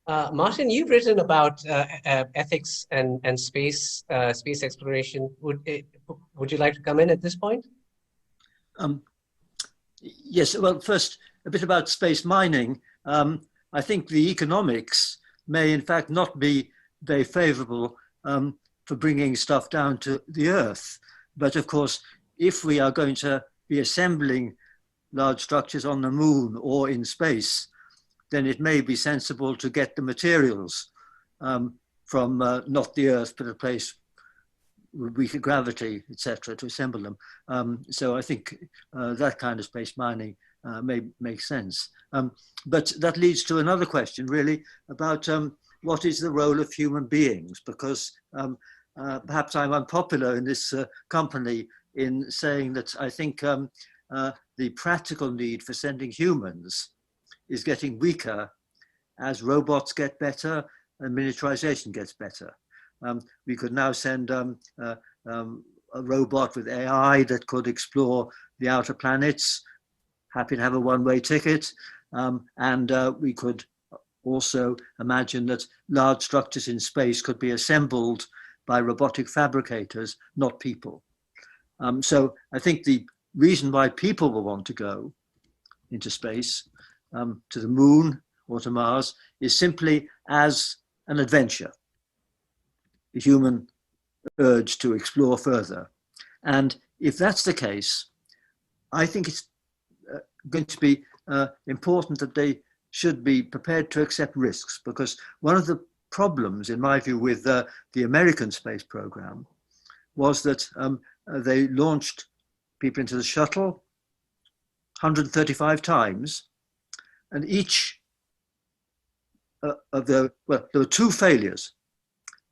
Martin, you've written about ethics and space exploration. Would you like to come in at this point? Yes. Well, first, a bit about space mining. I think the economics may, in fact, not be very favourable for bringing stuff down to the Earth. But of course, if we are going to be assembling large structures on the moon or in space, then it may be sensible to get the materials from not the Earth, but a place with weaker gravity, etc., to assemble them. So I think that kind of space mining may make sense. But that leads to another question, really, about what is the role of human beings? Because perhaps I'm unpopular in this company in saying that I think the practical need for sending humans is getting weaker as robots get better and miniaturization gets better. We could now send a robot with AI that could explore the outer planets, happy to have a one-way ticket, and we could also imagine that large structures in space could be assembled by robotic fabricators, not people. So I think the reason why people will want to go into space, to the moon or to Mars, is simply as an adventure, the human urge to explore further. And if that's the case, I think it's going to be important that they should be prepared to accept risks, because one of the problems, in my view, with the American space program was that they launched people into the shuttle 135 times, and each there were 2 failures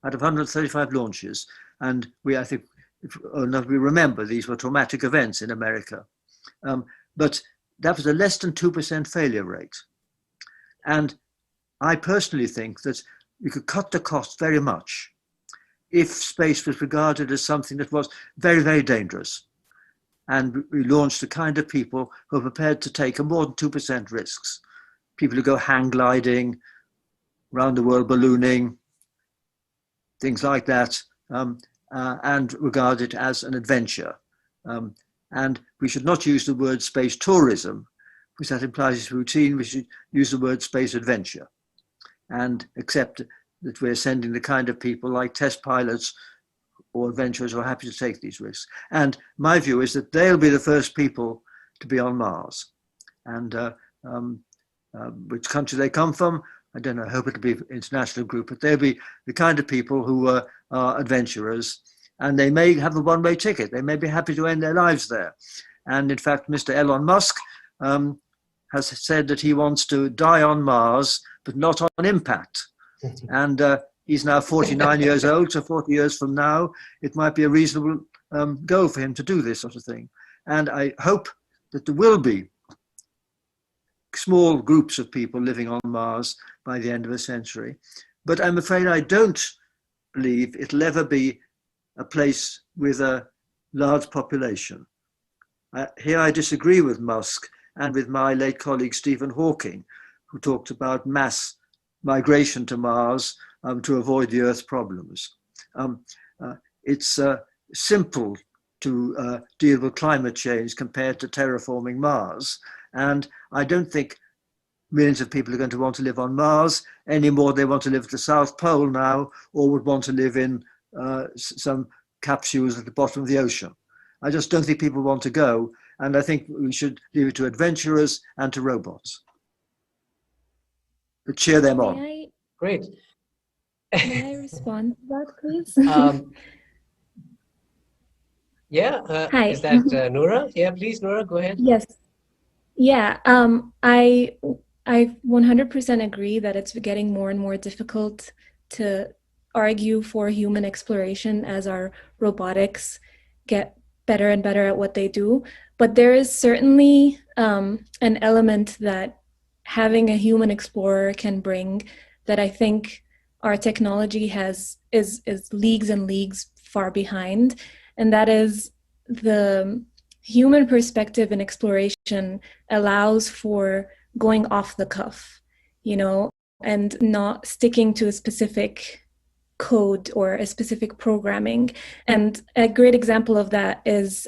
out of 135 launches, and I think we remember these were traumatic events in America, but that was a less than 2% failure rate. And I personally think that we could cut the cost very much if space was regarded as something that was very, very dangerous. And we launched the kind of people who are prepared to take a more than 2% risks. People who go hang gliding, round the world ballooning, things like that, and regard it as an adventure. And we should not use the word space tourism, because that implies routine. We should use the word space adventure and accept that we're sending the kind of people like test pilots or adventurers who are happy to take these risks. And my view is that they'll be the first people to be on Mars. And which country they come from, I don't know, I hope it'll be an international group, but they'll be the kind of people who are adventurers, and they may have a one-way ticket. They may be happy to end their lives there. And in fact, Mr. Elon Musk has said that he wants to die on Mars, but not on impact. And he's now 49 years old, so 40 years from now, it might be a reasonable goal for him to do this sort of thing. And I hope that there will be small groups of people living on Mars by the end of the century. But I'm afraid I don't believe it'll ever be a place with a large population. Here I disagree with Musk and with my late colleague Stephen Hawking, who talked about mass migration to Mars to avoid the Earth's problems. It's simple to deal with climate change compared to terraforming Mars. And I don't think millions of people are going to want to live on Mars any more than they want to live at the South Pole now, or would want to live in some capsules at the bottom of the ocean. I just don't think people want to go. And I think we should leave it to adventurers and to robots. To cheer them on. Great. May I respond to that, please? Yeah. Hi. Is that Noura? Yeah, please, Noura, go ahead. Yes. Yeah. I 100% agree that it's getting more and more difficult to argue for human exploration as our robotics get better and better at what they do. But there is certainly an element that having a human explorer can bring that I think our technology is leagues and leagues far behind. And that is the human perspective in exploration allows for going off the cuff, and not sticking to a specific code or a specific programming. And a great example of that is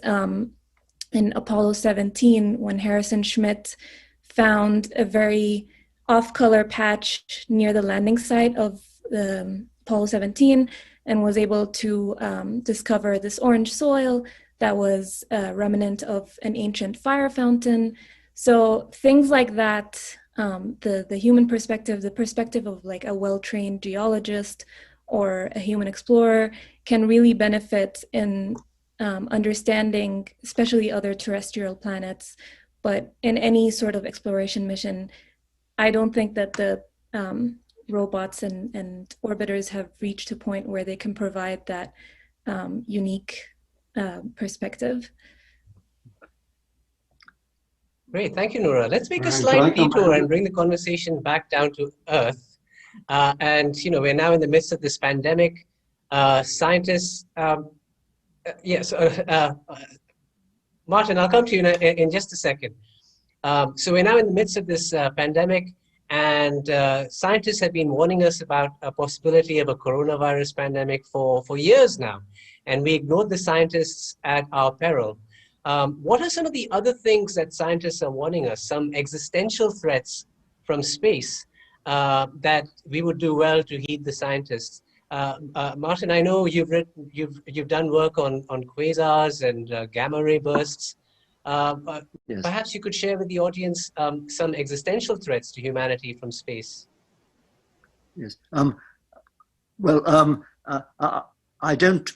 in Apollo 17, when Harrison Schmitt found a very off-color patch near the landing site of Apollo 17 and was able to discover this orange soil that was a remnant of an ancient fire fountain. So things like that, the human perspective, the perspective of like a well-trained geologist or a human explorer can really benefit in understanding, especially other terrestrial planets. But in any sort of exploration mission, I don't think that the robots and orbiters have reached a point where they can provide that unique perspective. Great, thank you, Noura. Let's make a slight detour and bring the conversation back down to Earth. And we're now in the midst of this pandemic. Scientists, Martin, I'll come to you in just a second. So we're now in the midst of this pandemic, and scientists have been warning us about a possibility of a coronavirus pandemic for years now, and we ignored the scientists at our peril. What are some of the other things that scientists are warning us, some existential threats from space that we would do well to heed the scientists? Martin, I know you've done work on quasars and gamma ray bursts. Yes. Perhaps you could share with the audience some existential threats to humanity from space. Yes. I don't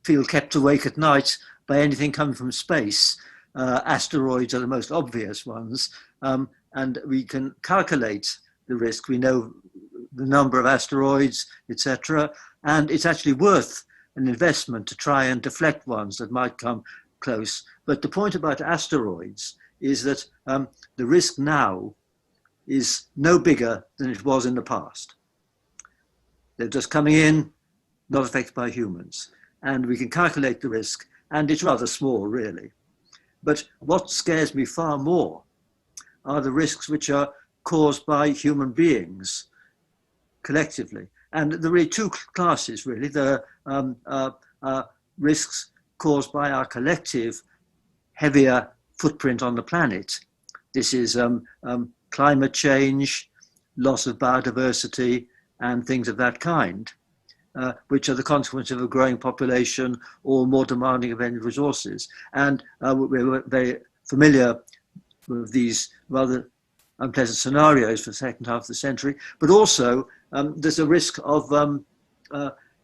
feel kept awake at night by anything coming from space. Asteroids are the most obvious ones, and we can calculate the risk. We know the number of asteroids, etc., and it's actually worth an investment to try and deflect ones that might come close. But the point about asteroids is that the risk now is no bigger than it was in the past. They're just coming in, not affected by humans. And we can calculate the risk, and it's rather small, really. But what scares me far more are the risks which are caused by human beings collectively. And there are really two classes, really. There are risks caused by our collective heavier footprint on the planet. This is climate change, loss of biodiversity, and things of that kind, which are the consequence of a growing population or more demanding of energy resources. And we're very familiar with these rather unpleasant scenarios for the second half of the century, but also there's a risk of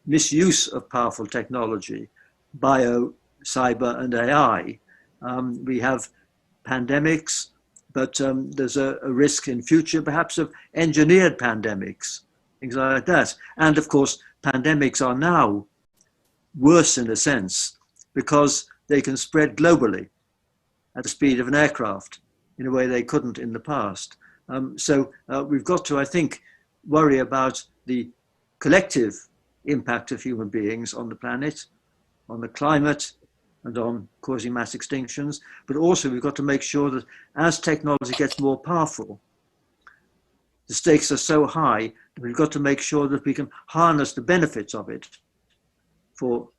misuse of powerful technology, bio, cyber, and AI. We have pandemics, but there's a risk in future perhaps of engineered pandemics, things like that. And of course, pandemics are now worse in a sense because they can spread globally at the speed of an aircraft in a way they couldn't in the past. So we've got to, I think, worry about the collective impact of human beings on the planet, on the climate, and on causing mass extinctions. But also we've got to make sure that as technology gets more powerful, the stakes are so high that we've got to make sure that we can harness the benefits of it for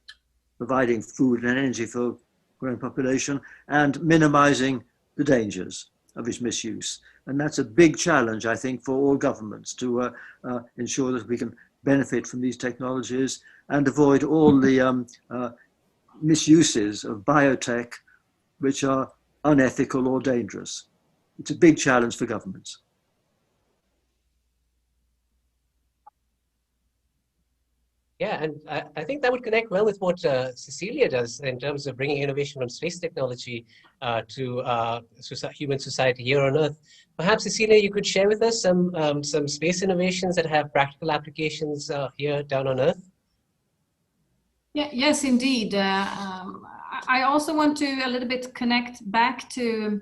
providing food and energy for a growing population and minimizing the dangers of its misuse. And that's a big challenge, I think, for all governments to ensure that we can benefit from these technologies and avoid all the misuses of biotech which are unethical or dangerous. It's a big challenge for governments. Yeah, and I think that would connect well with what Cecilia does in terms of bringing innovation from space technology to human society here on Earth. Perhaps, Cecilia, you could share with us some space innovations that have practical applications here down on Earth. Yeah, yes, indeed. I also want to a little bit connect back to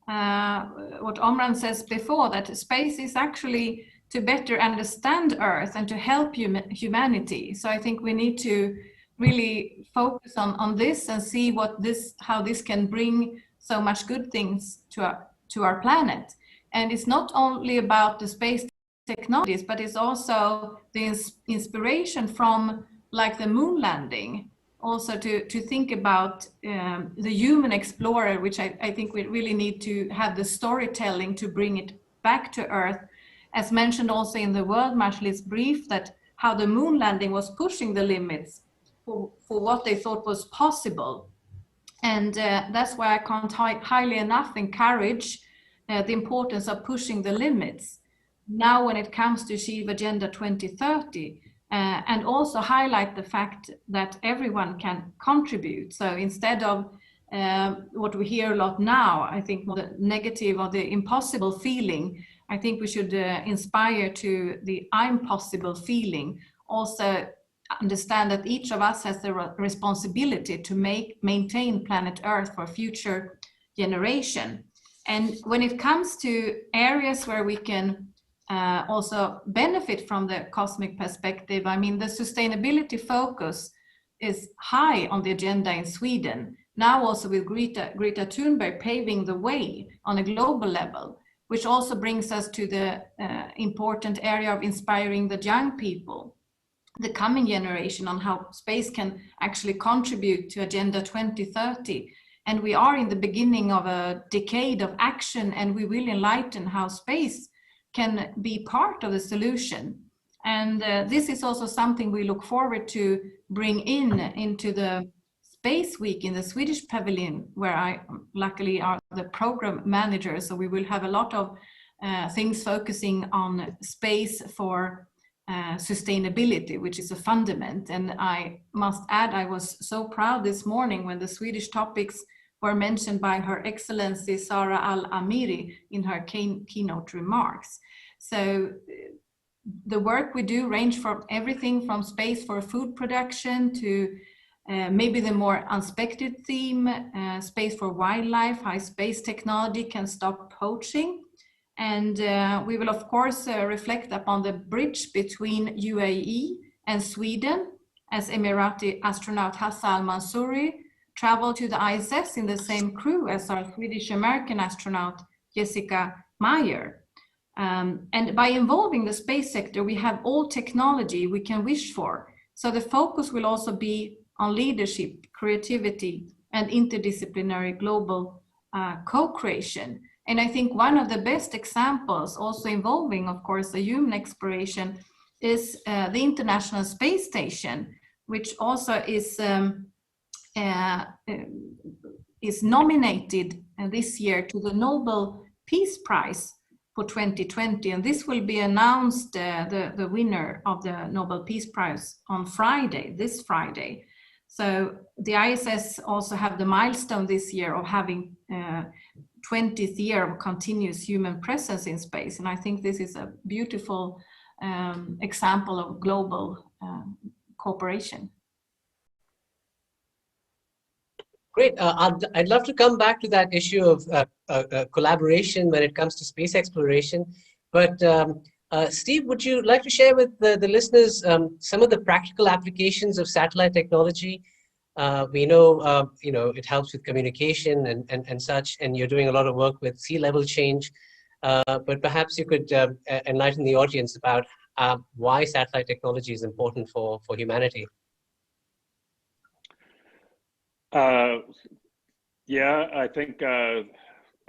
what Omran says before, that space is actually to better understand Earth and to help humanity. So I think we need to really focus on this and see how this can bring so much good things to our planet. And it's not only about the space technologies, but it's also the inspiration from like the moon landing, also to think about the human explorer, which I think we really need to have the storytelling to bring it back to Earth. As mentioned also in the World Majlis brief, that how the moon landing was pushing the limits for what they thought was possible. And that's why I can't highly enough encourage the importance of pushing the limits now when it comes to achieve Agenda 2030, and also highlight the fact that everyone can contribute. So instead of what we hear a lot now, I think the negative or the impossible feeling, I think we should inspire to the I'm possible feeling. Also understand that each of us has the responsibility to maintain planet Earth for future generation. And when it comes to areas where we can also benefit from the cosmic perspective, I mean, the sustainability focus is high on the agenda in Sweden. Now also with Greta Thunberg paving the way on a global level, which also brings us to the important area of inspiring the young people, the coming generation, on how space can actually contribute to Agenda 2030. And we are in the beginning of a decade of action, and we will enlighten how space can be part of the solution. And this is also something we look forward to bring into the Space Week in the Swedish pavilion, where I luckily are the program manager. So we will have a lot of things focusing on space for sustainability, which is a fundament. And I must add, I was so proud this morning when the Swedish topics were mentioned by Her Excellency Sara Al-Amiri in her keynote remarks. So the work we do range from everything from space for food production to maybe the more unexpected theme, space for wildlife, how space technology can stop poaching. And we will of course reflect upon the bridge between UAE and Sweden, as Emirati astronaut Hassan Mansouri traveled to the ISS in the same crew as our Swedish-American astronaut Jessica Meyer. And by involving the space sector, we have all technology we can wish for. So the focus will also be on leadership, creativity, and interdisciplinary global co-creation. And I think one of the best examples, also involving, of course, the human exploration, is the International Space Station, which also is nominated this year to the Nobel Peace Prize for 2020. And this will be announced, the winner of the Nobel Peace Prize on Friday, this Friday. So the ISS also have the milestone this year of having 20th year of continuous human presence in space. And I think this is a beautiful example of global cooperation. Great. I'd love to come back to that issue of collaboration when it comes to space exploration. But Steve, would you like to share with the listeners some of the practical applications of satellite technology? We know, it helps with communication and such, and you're doing a lot of work with sea level change. But perhaps you could enlighten the audience about why satellite technology is important for humanity. Yeah, I think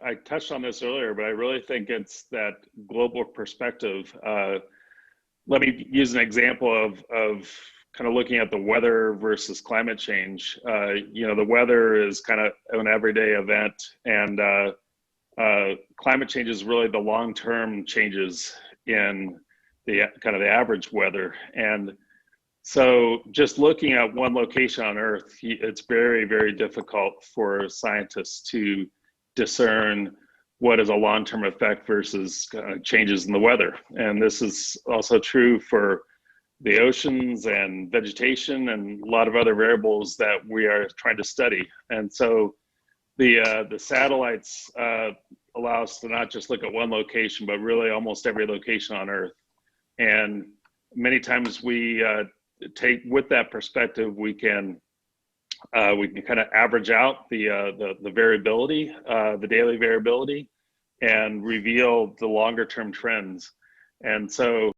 I touched on this earlier, but I really think it's that global perspective. Let me use an example of kind of looking at the weather versus climate change. The weather is kind of an everyday event, and climate change is really the long-term changes in the kind of the average weather. And so just looking at one location on Earth, it's very, very difficult for scientists to discern what is a long-term effect versus changes in the weather. And this is also true for the oceans and vegetation and a lot of other variables that we are trying to study. And so the satellites allow us to not just look at one location, but really almost every location on Earth. And many times we take, with that perspective, we can kind of average out the variability, the daily variability, and reveal the longer term trends. And so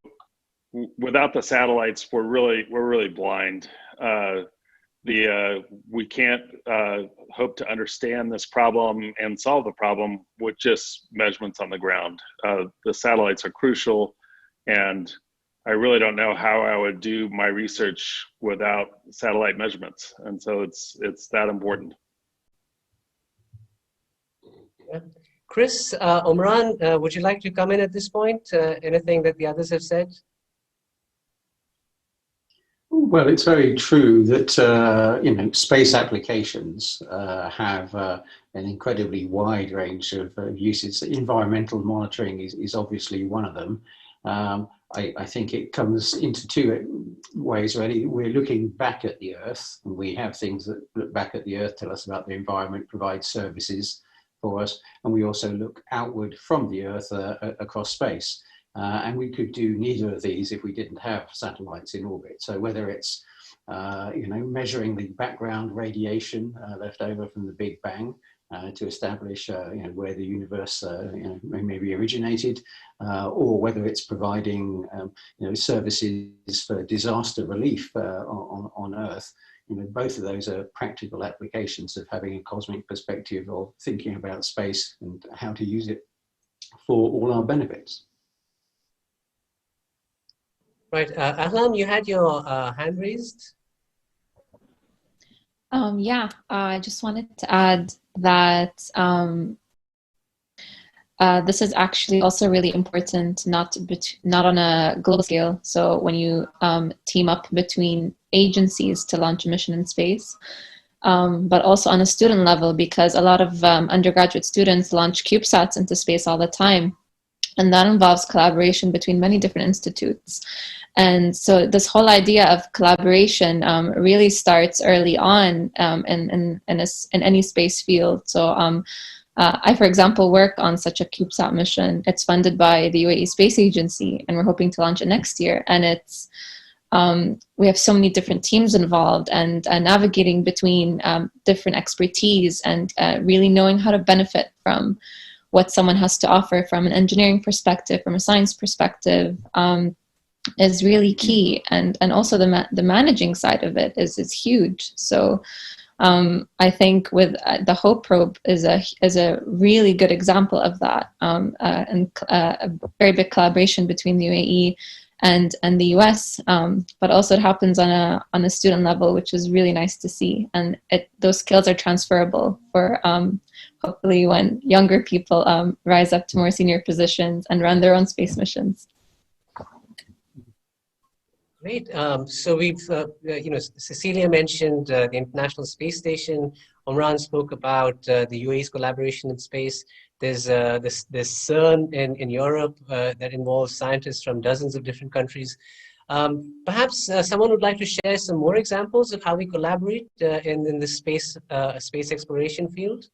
without the satellites, we're really blind. We can't hope to understand this problem and solve the problem with just measurements on the ground. The satellites are crucial, and I really don't know how I would do my research without satellite measurements. And so it's that important. Yeah. Chris, Omran, would you like to come in at this point? Anything that the others have said? Well, it's very true that space applications have an incredibly wide range of uses. Environmental monitoring is obviously one of them. I think it comes into two ways, really. We're looking back at the Earth, and we have things that look back at the Earth, tell us about the environment, provide services for us, and we also look outward from the Earth across space. And we could do neither of these if we didn't have satellites in orbit. So whether it's measuring the background radiation left over from the Big Bang to establish where the universe maybe originated, or whether it's providing services for disaster relief on Earth. Both of those are practical applications of having a cosmic perspective of thinking about space and how to use it for all our benefits. Right, Ahlan, you had your hand raised. Yeah, I just wanted to add that this is actually also really important, not on a global scale. So when you team up between agencies to launch a mission in space, but also on a student level, because a lot of undergraduate students launch CubeSats into space all the time. And that involves collaboration between many different institutes. And so this whole idea of collaboration really starts early on in any space field. So I, for example, work on such a CubeSat mission. It's funded by the UAE Space Agency, and we're hoping to launch it next year. And it's we have so many different teams involved, and navigating between different expertise, and really knowing how to benefit from what someone has to offer from an engineering perspective, from a science perspective, is really key. And also the managing side of it is huge. So I think with the Hope Probe is a really good example of that, and a very big collaboration between the UAE and the US, but also it happens on a student level, which is really nice to see. And those skills are transferable for hopefully when younger people rise up to more senior positions and run their own space missions. Great. So we've, Cecilia mentioned the International Space Station. Omran spoke about the UAE's collaboration in space. There's CERN in Europe that involves scientists from dozens of different countries. Perhaps someone would like to share some more examples of how we collaborate in the space exploration field.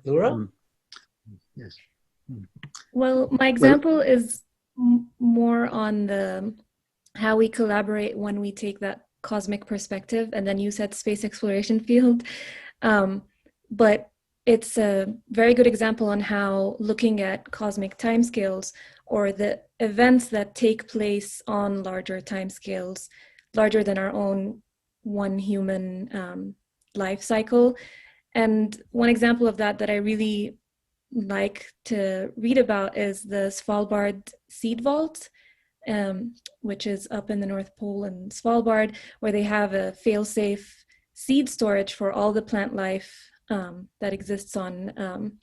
Noura? Yes. Well, my example is more on how we collaborate when we take that cosmic perspective, and then you said space exploration field. But it's a very good example on how looking at cosmic timescales, or the events that take place on larger timescales, larger than our own one human life cycle. And one example of that I really like to read about is the Svalbard seed vault, which is up in the North Pole in Svalbard, where they have a fail-safe seed storage for all the plant life that exists on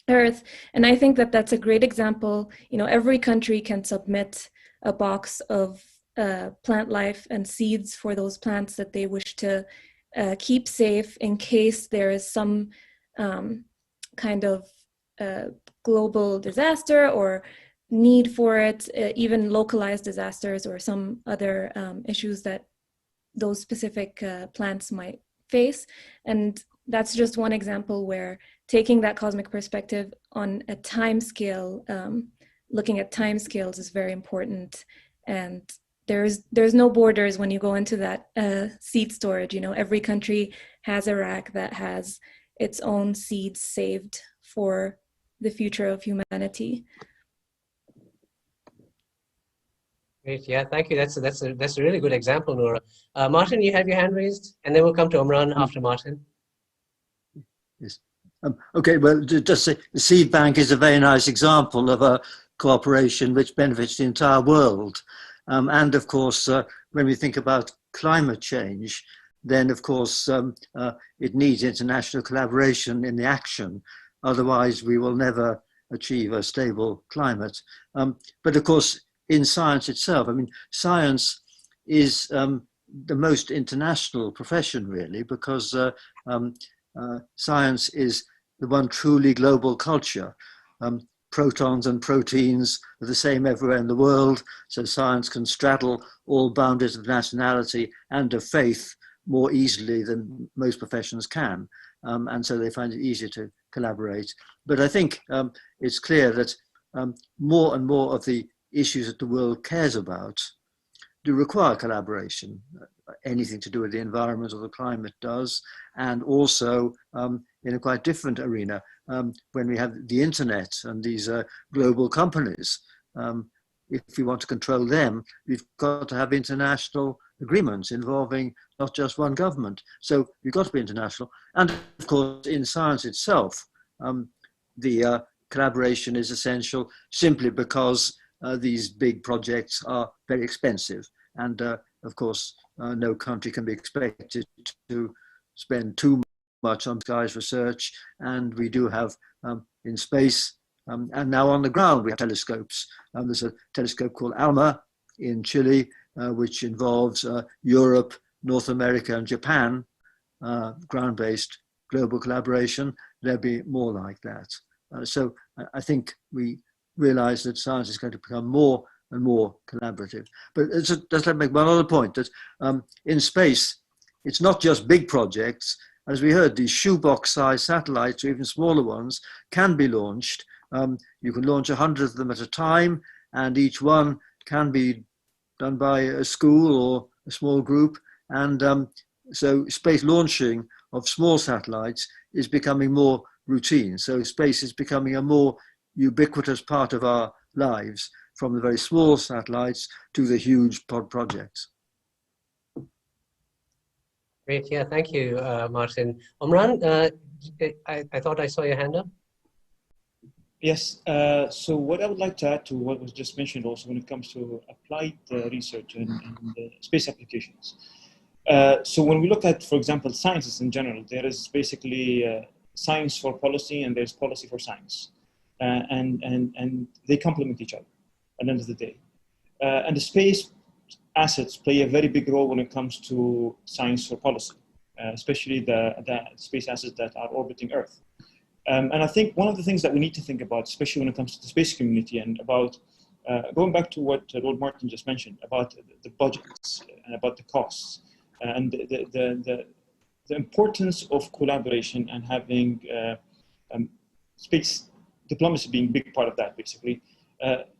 Earth. And I think that that's a great example. You know, every country can submit a box of plant life and seeds for those plants that they wish to keep safe in case there is some kind of global disaster or need for it, even localized disasters or some other issues that those specific plants might face. And that's just one example where taking that cosmic perspective on a time scale, looking at time scales is very important. And there's no borders when you go into that seed storage. You know, every country has a rack that has its own seeds saved for the future of humanity. Great, yeah, thank you. That's a really good example, Noura. Martin, you have your hand raised, and then we'll come to Omran after Martin. Yes. Okay, well, just say the seed bank is a very nice example of a cooperation which benefits the entire world. And of course, when we think about climate change, then of course it needs international collaboration in the action. Otherwise, we will never achieve a stable climate. But of course, in science itself, I mean, science is the most international profession, really, because science is the one truly global culture. Protons and proteins are the same everywhere in the world, so science can straddle all boundaries of nationality and of faith more easily than most professions can. And so they find it easier to collaborate. But I think it's clear that more and more of the issues that the world cares about do require collaboration. Anything to do with the environment or the climate does, and also in a quite different arena, when we have the internet and these global companies. If we want to control them, we've got to have international agreements involving not just one government. So we've got to be international. And of course, in science itself, the collaboration is essential simply because these big projects are very expensive. And of course, no country can be expected to spend too much on skies research. And we do have in space and now on the ground, we have telescopes. There's a telescope called ALMA in Chile, which involves Europe, North America, and Japan, ground-based global collaboration. There'll be more like that. So I think we realize that science is going to become more and more collaborative. But just let me make one other point, that in space, it's not just big projects. As we heard, these shoebox-sized satellites, or even smaller ones, can be launched. You can launch 100 of them at a time, and each one can be done by a school or a small group. And so space launching of small satellites is becoming more routine. So space is becoming a more ubiquitous part of our lives, from the very small satellites to the huge projects. Great, yeah, thank you, Martin. Omran, I thought I saw your hand up. Yes, so what I would like to add to what was just mentioned also when it comes to applied research and space applications. So when we look at, for example, sciences in general, there is basically science for policy and there's policy for science. And they complement each other at the end of the day. And the space assets play a very big role when it comes to science for policy, especially the space assets that are orbiting Earth. And I think one of the things that we need to think about, especially when it comes to the space community and about going back to what Lord Martin just mentioned about the budgets and about the costs and the importance of collaboration and having space diplomacy being a big part of that, basically.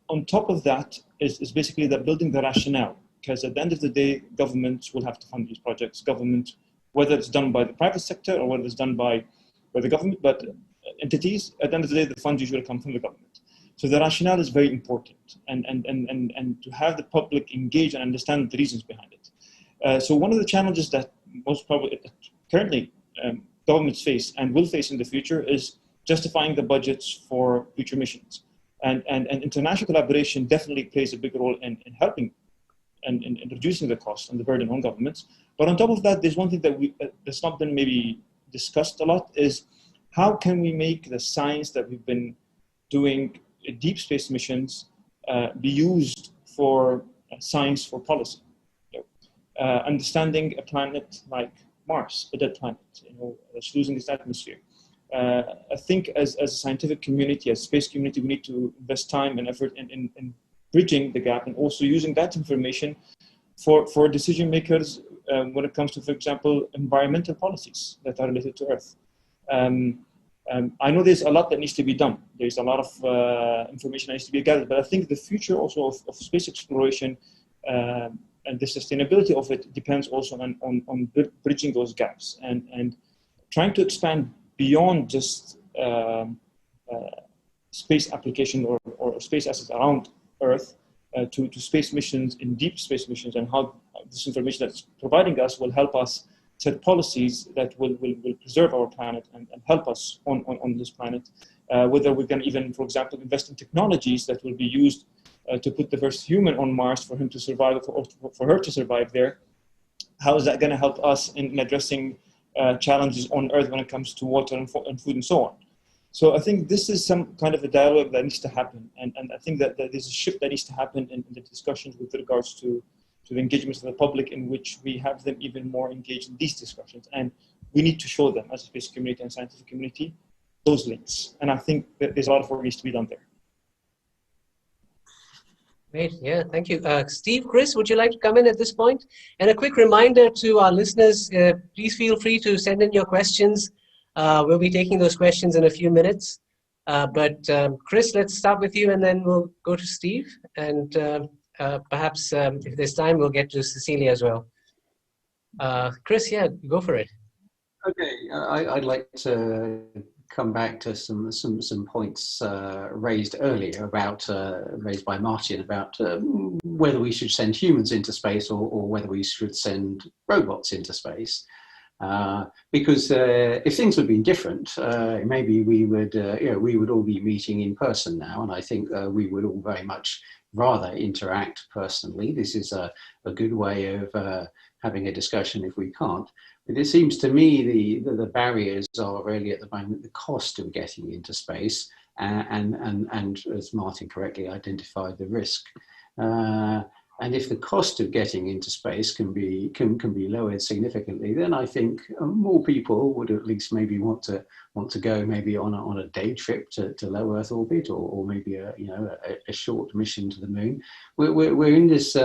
On top of that is basically that building the rationale, because at the end of the day, governments will have to fund these projects. Government, whether it's done by the private sector or whether it's done by the government, but entities, at the end of the day, the funds usually come from the government. So the rationale is very important, and to have the public engage and understand the reasons behind it. So one of the challenges that most probably currently governments face and will face in the future is justifying the budgets for future missions. And international collaboration definitely plays a big role in helping and in reducing the cost and the burden on governments. But on top of that, there's one thing that that's not been maybe discussed a lot is how can we make the science that we've been doing deep space missions be used for science for policy. Understanding a planet like Mars, a dead planet, that's losing its atmosphere. I think as a scientific community, as a space community, we need to invest time and effort in bridging the gap and also using that information for decision makers when it comes to, for example, environmental policies that are related to Earth. I know there's a lot that needs to be done. There's a lot of information that needs to be gathered, but I think the future also of space exploration and the sustainability of it depends also on bridging those gaps and trying to expand beyond just space application or space assets around Earth to space missions, in deep space missions, and how this information that's providing us will help us set policies that will preserve our planet and help us on this planet. Whether we can even, for example, invest in technologies that will be used to put the first human on Mars for him to survive, or for her to survive there. How is that going to help us in addressing challenges on Earth when it comes to water and food and so on? So I think this is some kind of a dialogue that needs to happen. And I think that there's a shift that needs to happen in the discussions with regards to the engagements of the public, in which we have them even more engaged in these discussions. And we need to show them, as a space community and scientific community, those links. And I think that there's a lot of work needs to be done there. Great, yeah, thank you. Steve, Chris, would you like to come in at this point? And a quick reminder to our listeners, please feel free to send in your questions. We'll be taking those questions in a few minutes. But Chris, let's start with you, and then we'll go to Steve. And perhaps if there's time, we'll get to Cecilia as well. Chris, yeah, go for it. Okay, I'd like to come back to some points raised earlier about raised by Martin about whether we should send humans into space or whether we should send robots into space. Because if things had been different, maybe we would, we would all be meeting in person now, and I think we would all very much rather interact personally. This is a good way of having a discussion if we can't. But it seems to me the barriers are really at the moment the cost of getting into space, and as Martin correctly identified, the risk. And if the cost of getting into space can be lowered significantly, then I think more people would at least maybe want to go maybe on a day trip to low Earth orbit, or maybe a short mission to the moon. We're in this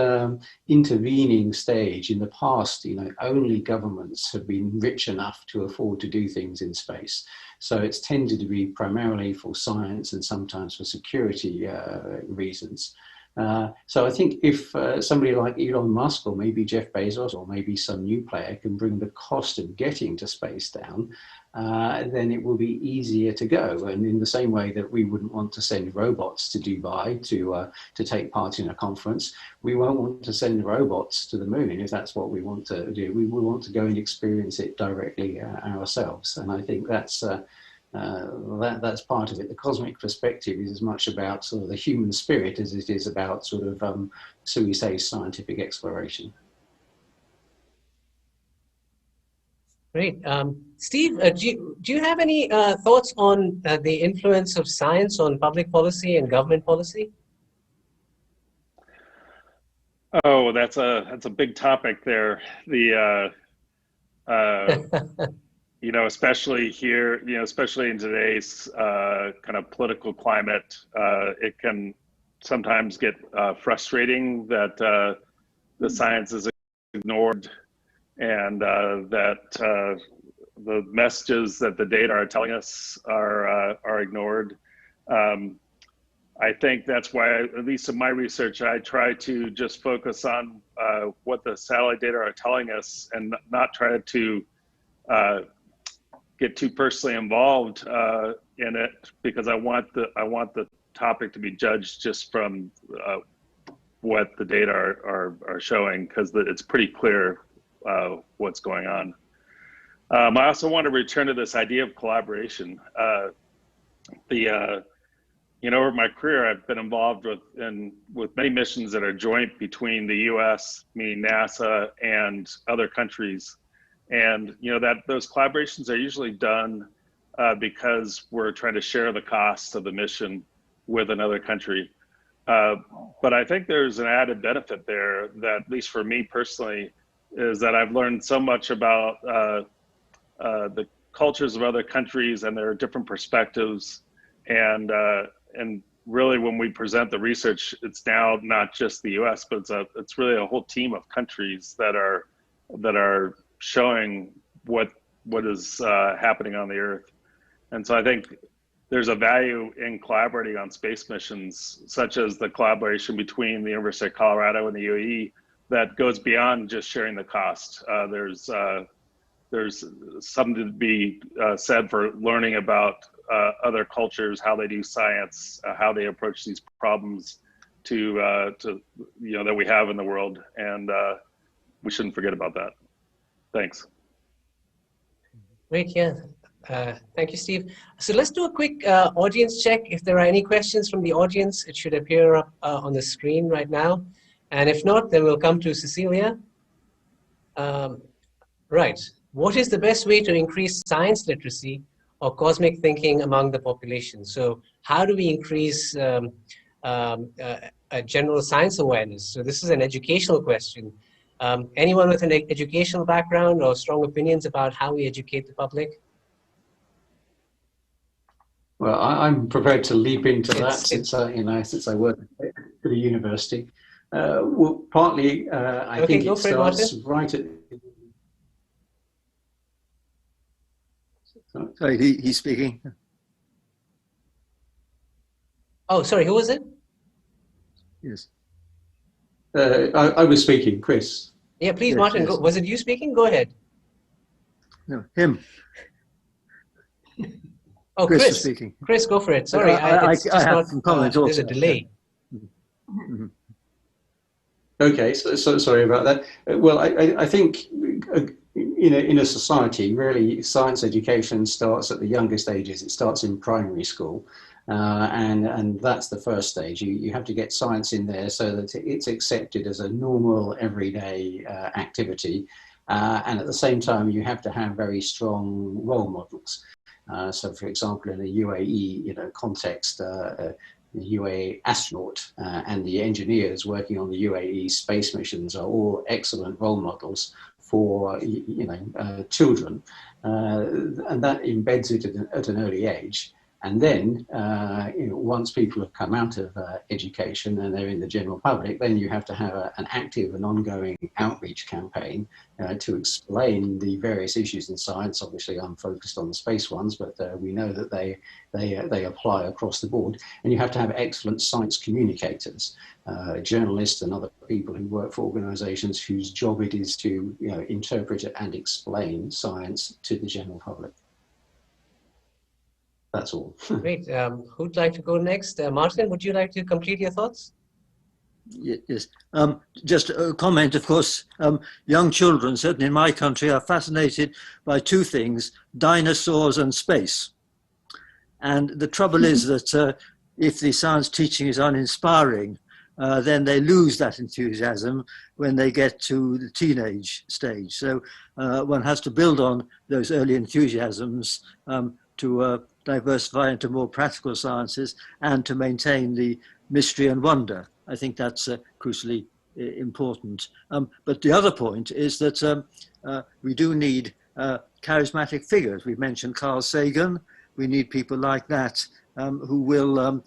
intervening stage. In the past, only governments have been rich enough to afford to do things in space. So it's tended to be primarily for science and sometimes for security reasons. So I think if somebody like Elon Musk, or maybe Jeff Bezos, or maybe some new player can bring the cost of getting to space down, then it will be easier to go. And in the same way that we wouldn't want to send robots to Dubai to take part in a conference, we won't want to send robots to the moon if that's what we want to do. We will want to go and experience it directly ourselves. And I think that's part of it. The cosmic perspective is as much about sort of the human spirit as it is about sort of, so we say, scientific exploration. Great. Steve, do you have any thoughts on the influence of science on public policy and government policy? Oh, that's a big topic there. Especially here, especially in today's kind of political climate, it can sometimes get frustrating that the science is ignored, and that the messages that the data are telling us are ignored. I think that's why, at least in my research, I try to just focus on what the satellite data are telling us, and not try to get too personally involved in it, because I want the topic to be judged just from what the data are showing, because it's pretty clear what's going on. I also want to return to this idea of collaboration. Over my career, I've been involved with many missions that are joint between the U.S., meaning NASA, and other countries. And those collaborations are usually done because we're trying to share the cost of the mission with another country. But I think there's an added benefit there that, at least for me personally, is that I've learned so much about the cultures of other countries and their different perspectives. And really, when we present the research, it's now not just the U.S., but it's really a whole team of countries that are showing what is happening on the Earth. And so I think there's a value in collaborating on space missions, such as the collaboration between the University of Colorado and the UAE, that goes beyond just sharing the cost. There's something to be said for learning about other cultures, how they do science, how they approach these problems that we have in the world, and we shouldn't forget about that. Thanks. Great, yeah. Thank you, Steve. So let's do a quick audience check. If there are any questions from the audience, it should appear up on the screen right now. And if not, then we'll come to Cecilia. Right. What is the best way to increase science literacy or cosmic thinking among the population? So how do we increase a general science awareness? So this is an educational question. Anyone with an educational background or strong opinions about how we educate the public? Well, I'm prepared to leap into that since I work at the university. Well, partly, I think it starts right at. Sorry, he's speaking. Oh, sorry, who was it? Yes. I was speaking, Chris. Yeah, please, Yes, Martin. yes. Was it you speaking? Go ahead. No, him. Oh, Chris Chris. was speaking. Chris, go for it. Sorry, I it's just have not, some comments there's also. a delay. Mm-hmm. Okay, so sorry about that. Well, I think in a society, really, science education starts at the youngest ages. It starts in primary school. And that's the first stage. You have to get science in there so that it's accepted as a normal, everyday activity. And at the same time, you have to have very strong role models. So, for example, in a UAE context, the UAE astronaut and the engineers working on the UAE space missions are all excellent role models for children, and that embeds it at an early age. And then, once people have come out of education and they're in the general public, then you have to have an active and ongoing outreach campaign to explain the various issues in science. Obviously, I'm focused on the space ones, but we know that they apply across the board. And you have to have excellent science communicators, journalists and other people who work for organizations whose job it is to interpret and explain science to the general public. That's all. Great. Who'd like to go next? Martin, would you like to complete your thoughts? Yes. Just a comment, of course, young children, certainly in my country, are fascinated by two things, dinosaurs and space. And the trouble is that if the science teaching is uninspiring, then they lose that enthusiasm when they get to the teenage stage. So one has to build on those early enthusiasms to diversify into more practical sciences and to maintain the mystery and wonder. I think that's crucially important. But the other point is that we do need charismatic figures. We've mentioned Carl Sagan. We need people like that who will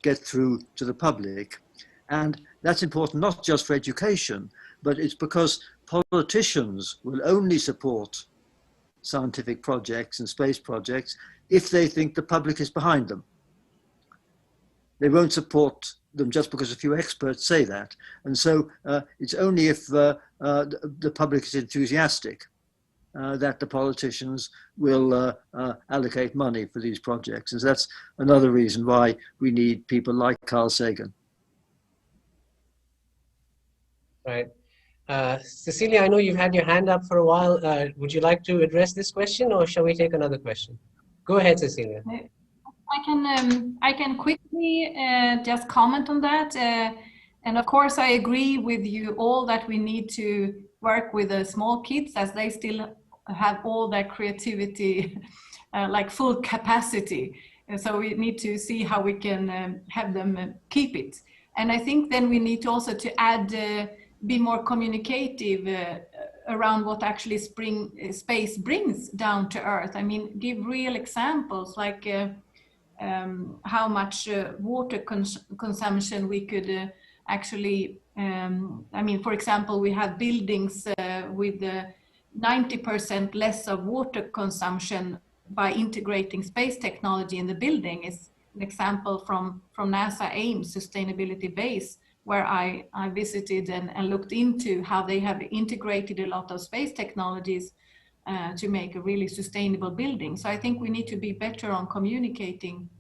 get through to the public. And that's important not just for education, but it's because politicians will only support scientific projects and space projects if they think the public is behind them. They won't support them just because a few experts say that. And so it's only if the public is enthusiastic that the politicians will allocate money for these projects. And so that's another reason why we need people like Carl Sagan. Right. Cecilia, I know you've had your hand up for a while. Would you like to address this question, or shall we take another question? Go ahead, Cecilia. I can quickly just comment on that. And of course, I agree with you all that we need to work with the small kids as they still have all their creativity, like full capacity. And so we need to see how we can have them keep it. And I think then we need also to add, be more communicative around what actually space brings down to Earth. I mean, give real examples like how much water consumption we could actually, I mean, for example, we have buildings with 90% less of water consumption by integrating space technology in the building. Is an example from NASA Ames sustainability base, where I visited and looked into how they have integrated a lot of space technologies to make a really sustainable building. So I think we need to be better on communicating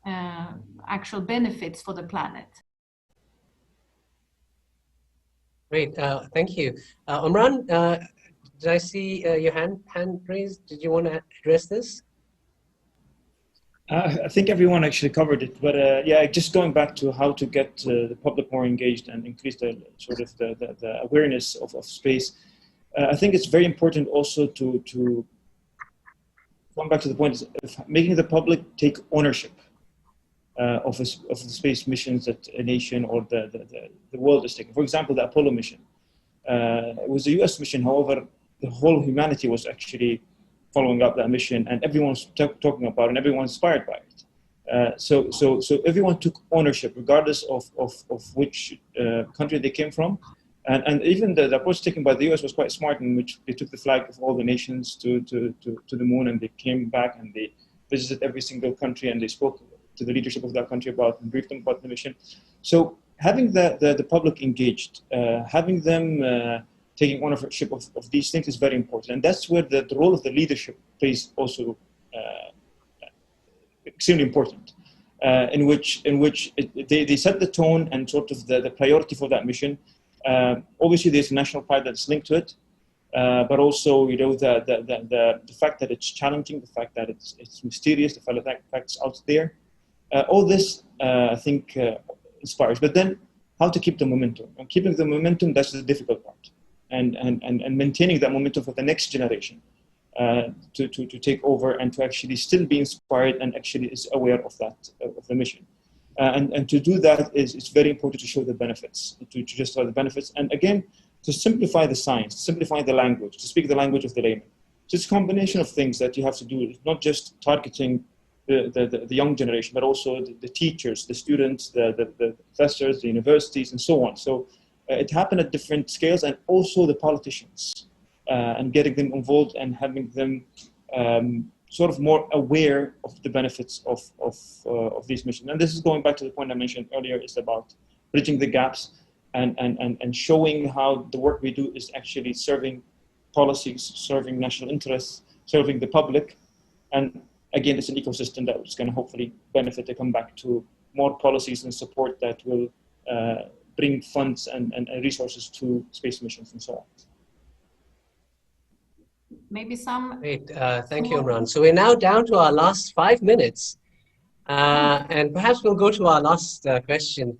actual benefits for the planet. Great, thank you. Omran, did I see your hand raised? Did you want to address this? I think everyone actually covered it, but yeah, just going back to how to get the public more engaged and increase the sort of the awareness of space. I think it's very important also to going back to the point of making the public take ownership of the space missions that a nation or the world is taking. For example, the Apollo mission. It was a US mission, however, the whole humanity was actually following up that mission, and everyone's talking about it, and everyone's inspired by it. So everyone took ownership, regardless of which country they came from. And even the approach taken by the US was quite smart, in which they took the flag of all the nations to the moon, and they came back and they visited every single country, and they spoke to the leadership of that country about and briefed them about the mission. So having the public engaged, having them taking ownership of these things is very important. And that's where the role of the leadership plays also extremely important, in which they set the tone and sort of the priority for that mission. Obviously, there's national pride that's linked to it, but also, the fact that it's challenging, the fact that it's mysterious, the fact that it's out there. All this, I think, inspires. But then, how to keep the momentum? And keeping the momentum, that's the difficult part. And maintaining that momentum for the next generation to take over and to actually still be inspired and actually is aware of that, of the mission. And to do that it's very important to show the benefits, to justify the benefits. And again, to simplify the science, simplify the language, to speak the language of the layman. So it's a combination of things that you have to do. It's not just targeting the young generation, but also the teachers, the students, the professors, the universities, and so on. So it happened at different scales, and also the politicians, and getting them involved and having them sort of more aware of the benefits of these missions. And this is going back to the point I mentioned earlier, is about bridging the gaps and showing how the work we do is actually serving policies, serving national interests, serving the public. And again, it's an ecosystem that is going to hopefully benefit to come back to more policies and support that will bring funds and resources to space missions and so on. Maybe some. Great, thank you, Imran. So we're now down to our last 5 minutes. And perhaps we'll go to our last question,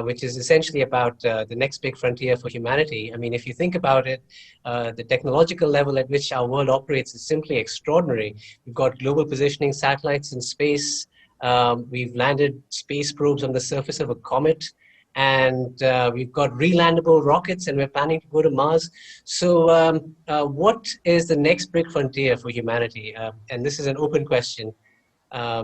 which is essentially about the next big frontier for humanity. I mean, if you think about it, the technological level at which our world operates is simply extraordinary. We've got global positioning satellites in space. We've landed space probes on the surface of a comet. And we've got relandable rockets, and we're planning to go to Mars. So what is the next big frontier for humanity? And this is an open question. I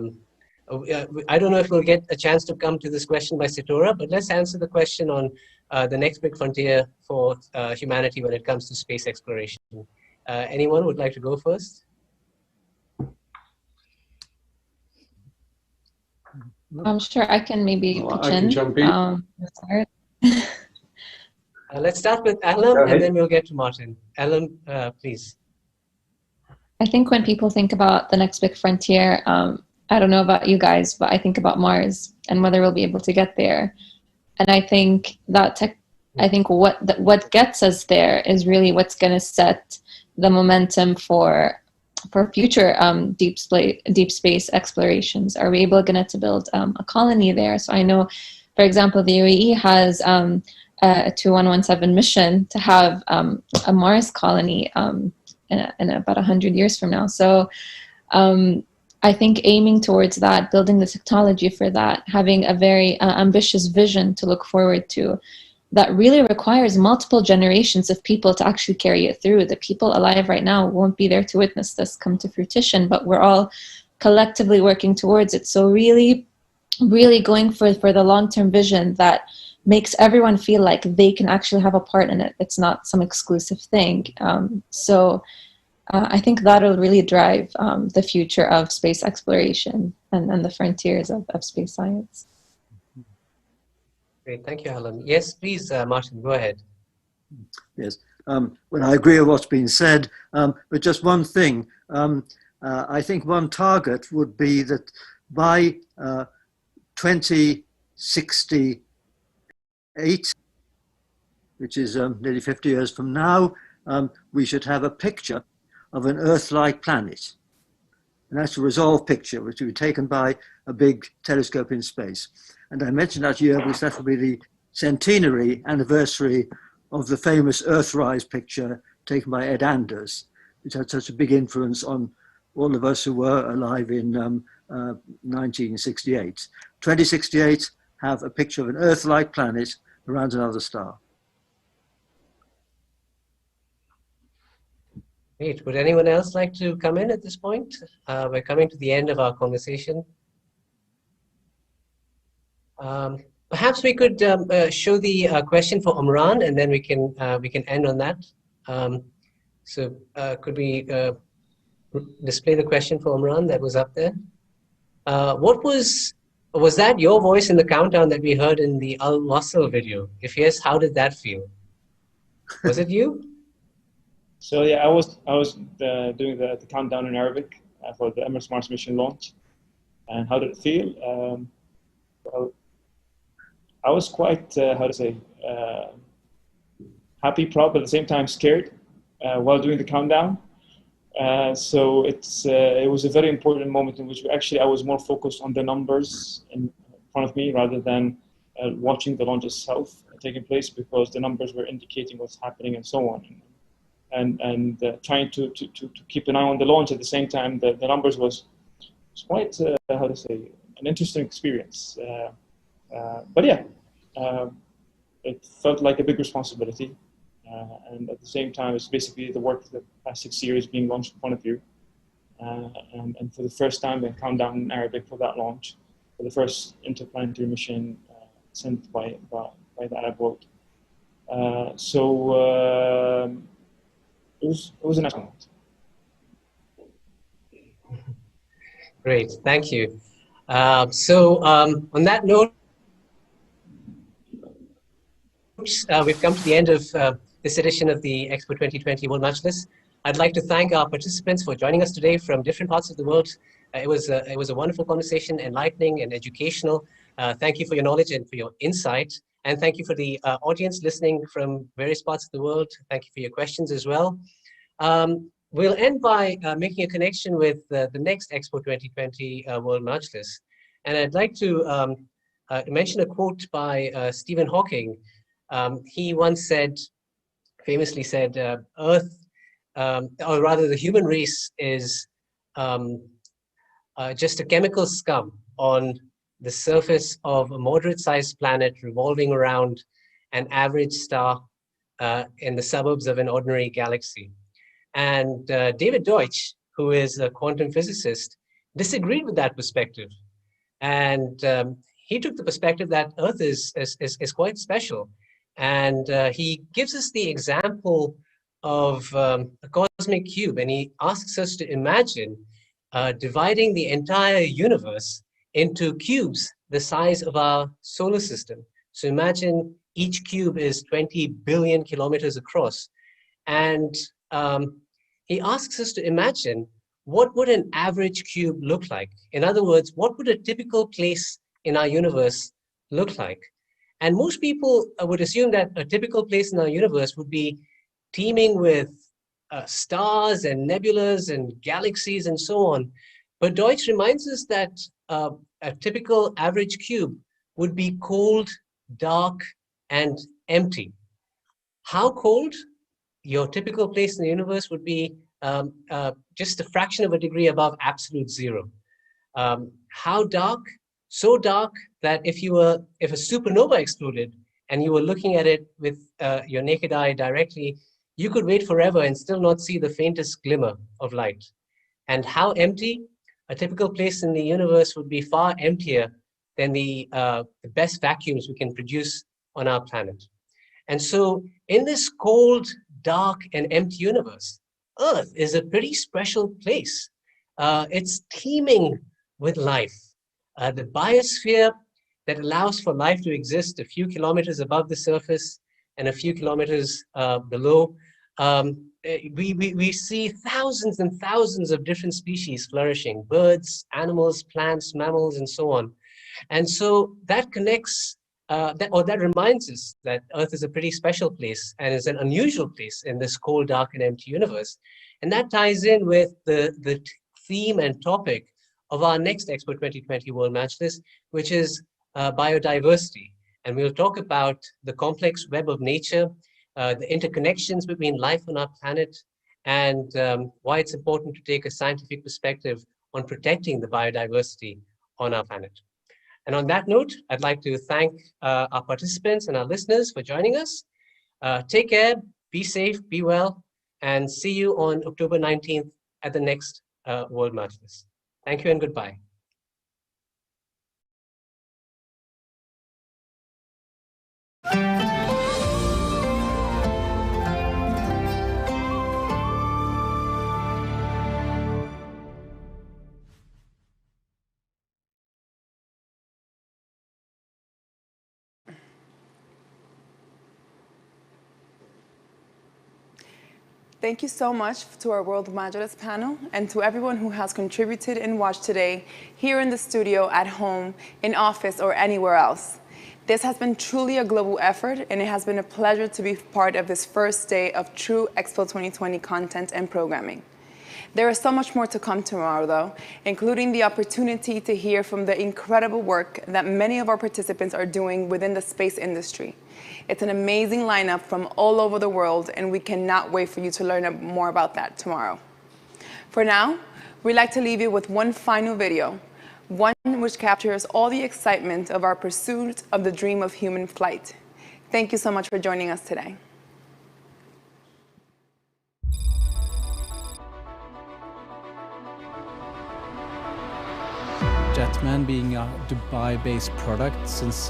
don't know if we'll get a chance to come to this question by Sitora, but let's answer the question on the next big frontier for humanity when it comes to space exploration. Anyone would like to go first? I'm sure I can maybe pitch in. Jump in. Let's start with Alan, and then we'll get to Martin. Alan, please. I think when people think about the next big frontier, I don't know about you guys, but I think about Mars and whether we'll be able to get there. And I think what gets us there is really what's going to set the momentum for future deep space explorations. Are we able to build a colony there? So I know, for example, the UAE has a 2117 mission to have a Mars colony in about 100 years from now. So I think aiming towards that, building the technology for that, having a very ambitious vision to look forward to, that really requires multiple generations of people to actually carry it through. The people alive right now won't be there to witness this come to fruition, but we're all collectively working towards it. So really, really going for the long-term vision that makes everyone feel like they can actually have a part in it. It's not some exclusive thing. I think that'll really drive the future of space exploration and the frontiers of space science. Great, thank you, Alan. Yes, please, Martin, go ahead. Yes, well, I agree with what's been said, but just one thing. I think one target would be that by 2068, which is nearly 50 years from now, we should have a picture of an Earth-like planet. And that's a resolved picture, which will be taken by a big telescope in space. And I mentioned that year because that will be the centenary anniversary of the famous Earthrise picture taken by Ed Anders, which had such a big influence on all of us who were alive in 1968. 2068, have a picture of an Earth-like planet around another star. Great. Would anyone else like to come in at this point? We're coming to the end of our conversation. Perhaps we could show the question for Umran, and then we can end on that. Could we display the question for Umran that was up there? Was that your voice in the countdown that we heard in the Al Wasl video? If yes, how did that feel? Was it you? So yeah, I was doing the countdown in Arabic for the Emirates Mars mission launch. And how did it feel? Well, I was quite happy, proud, but at the same time scared. while doing the countdown. So it was a very important moment in which I was more focused on the numbers in front of me rather than watching the launch itself taking place, because the numbers were indicating what's happening and so on. And trying to keep an eye on the launch at the same time, the numbers was quite, how to say, an interesting experience. But yeah, it felt like a big responsibility. And at the same time, it's basically the work of the past 6 years being launched in front of you. And for the first time, the countdown in Arabic for that launch, for the first interplanetary mission sent by the Arab world. It was an excellent. Great, thank you. On that note, we've come to the end of this edition of the Expo 2020 World Majlis. I'd like to thank our participants for joining us today from different parts of the world. It was a wonderful conversation, enlightening and educational. Thank you for your knowledge and for your insight. And thank you for the audience listening from various parts of the world. Thank you for your questions as well. We'll end by making a connection with the next Expo 2020 World Majlis. And I'd like to mention a quote by Stephen Hawking. He once famously said, Earth, or rather the human race is just a chemical scum on the surface of a moderate-sized planet revolving around an average star in the suburbs of an ordinary galaxy. And David Deutsch, who is a quantum physicist, disagreed with that perspective. And he took the perspective that Earth is quite special. And he gives us the example of a cosmic cube, and he asks us to imagine dividing the entire universe into cubes the size of our solar system. So imagine each cube is 20 billion kilometers across. And he asks us to imagine, what would an average cube look like? In other words, what would a typical place in our universe look like? And most people would assume that a typical place in our universe would be teeming with stars and nebulas and galaxies and so on. But Deutsch reminds us that a typical average cube would be cold, dark, and empty. How cold? Your typical place in the universe would be just a fraction of a degree above absolute zero. How dark? So dark that if a supernova exploded and you were looking at it with your naked eye directly, you could wait forever and still not see the faintest glimmer of light. And how empty? A typical place in the universe would be far emptier than the best vacuums we can produce on our planet. And so in this cold, dark, and empty universe, Earth is a pretty special place. It's teeming with life. The biosphere that allows for life to exist a few kilometers above the surface and a few kilometers below. We see thousands and thousands of different species flourishing, birds, animals, plants, mammals, and so on. And so that connects, that reminds us that Earth is a pretty special place and is an unusual place in this cold, dark, and empty universe. And that ties in with the theme and topic of our next Expo 2020 World Majlis, which is biodiversity. And we'll talk about the complex web of nature, the interconnections between life on our planet, and why it's important to take a scientific perspective on protecting the biodiversity on our planet. And on that note, I'd like to thank our participants and our listeners for joining us. Take care, be safe, be well, and see you on October 19th at the next World Majlis. Thank you and goodbye. Thank you so much to our World Majlis panel and to everyone who has contributed and watched today here in the studio, at home, in office, or anywhere else. This has been truly a global effort, and it has been a pleasure to be part of this first day of true Expo 2020 content and programming. There is so much more to come tomorrow, though, including the opportunity to hear from the incredible work that many of our participants are doing within the space industry. It's an amazing lineup from all over the world, and we cannot wait for you to learn more about that tomorrow. For now, we'd like to leave you with one final video, one which captures all the excitement of our pursuit of the dream of human flight. Thank you so much for joining us today. Jetman being a Dubai-based product since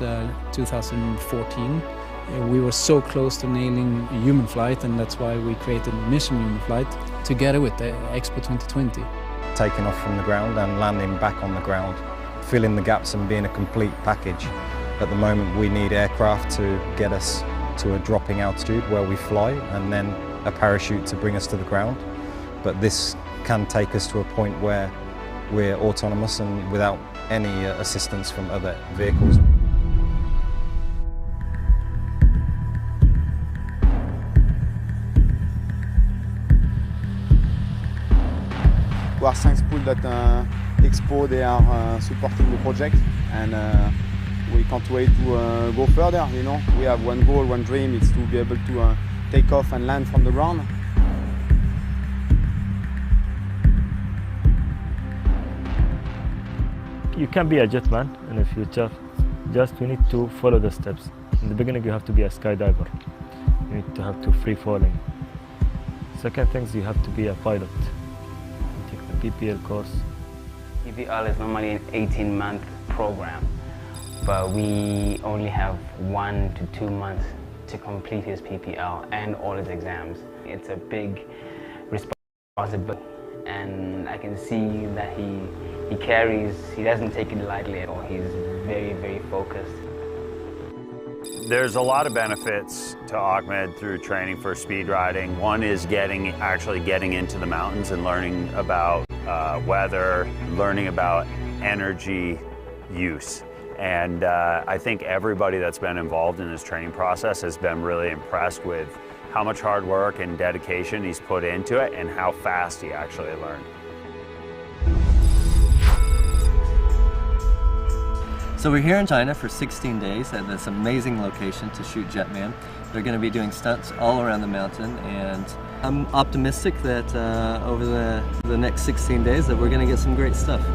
2014, we were so close to nailing human flight, and that's why we created Mission Human Flight together with the Expo 2020. Taking off from the ground and landing back on the ground, filling the gaps and being a complete package. At the moment we need aircraft to get us to a dropping altitude where we fly, and then a parachute to bring us to the ground. But this can take us to a point where we're autonomous and without any assistance from other vehicles. We are thankful that Expo, they are supporting the project, and we can't wait to go further. You know, we have one goal, one dream, it's to be able to take off and land from the ground. You can be a jetman in the future, just you need to follow the steps. In the beginning you have to be a skydiver, you need to have to free falling. Second thing is you have to be a pilot, you take the PPL course. PPL is normally an 18-month program, but we only have 1 to 2 months to complete his PPL and all his exams. It's a big responsibility, and I can see that he doesn't take it lightly at all. He's very, very focused. There's a lot of benefits to Ahmed through training for speed riding. One is actually getting into the mountains and learning about weather, learning about energy use. And I think everybody that's been involved in this training process has been really impressed with how much hard work and dedication he's put into it and how fast he actually learned. So we're here in China for 16 days at this amazing location to shoot Jetman. They're going to be doing stunts all around the mountain, and I'm optimistic that over the next 16 days that we're going to get some great stuff.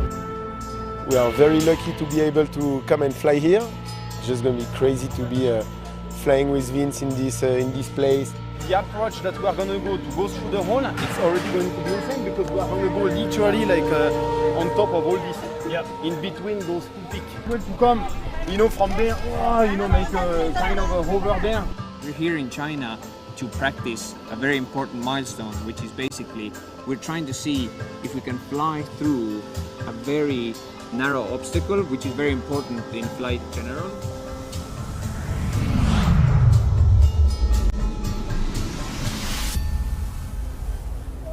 We are very lucky to be able to come and fly here. It's just going to be crazy to be flying with Vince in this place. The approach that we are going to go through the hole, it's already going to be insane because we are going to go literally like on top of all this. Yeah, in between those two peaks. Well, to come, you know, from there, you know, make a kind of a hover there. We're here in China to practice a very important milestone, which is basically we're trying to see if we can fly through a very narrow obstacle, which is very important in flight in general.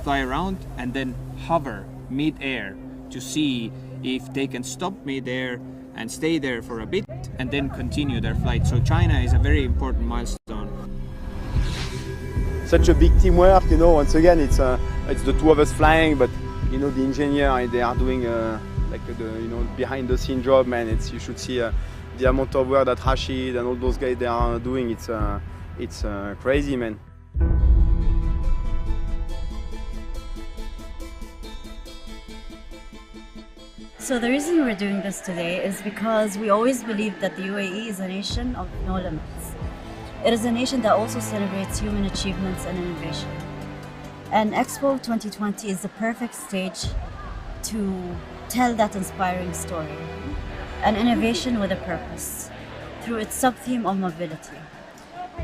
Fly around and then hover mid-air to see if they can stop mid-air and stay there for a bit and then continue their flight. So China is a very important milestone. Such a big teamwork, you know. Once again, it's the two of us flying, but you know, the engineer, they are doing like the behind the scene job, man. You should see the amount of work that Rashid and all those guys they are doing. It's crazy, man. So the reason we're doing this today is because we always believed that the UAE is a nation of no limits. It is a nation that also celebrates human achievements and innovation. And Expo 2020 is the perfect stage to tell that inspiring story. An innovation with a purpose, through its sub-theme of mobility.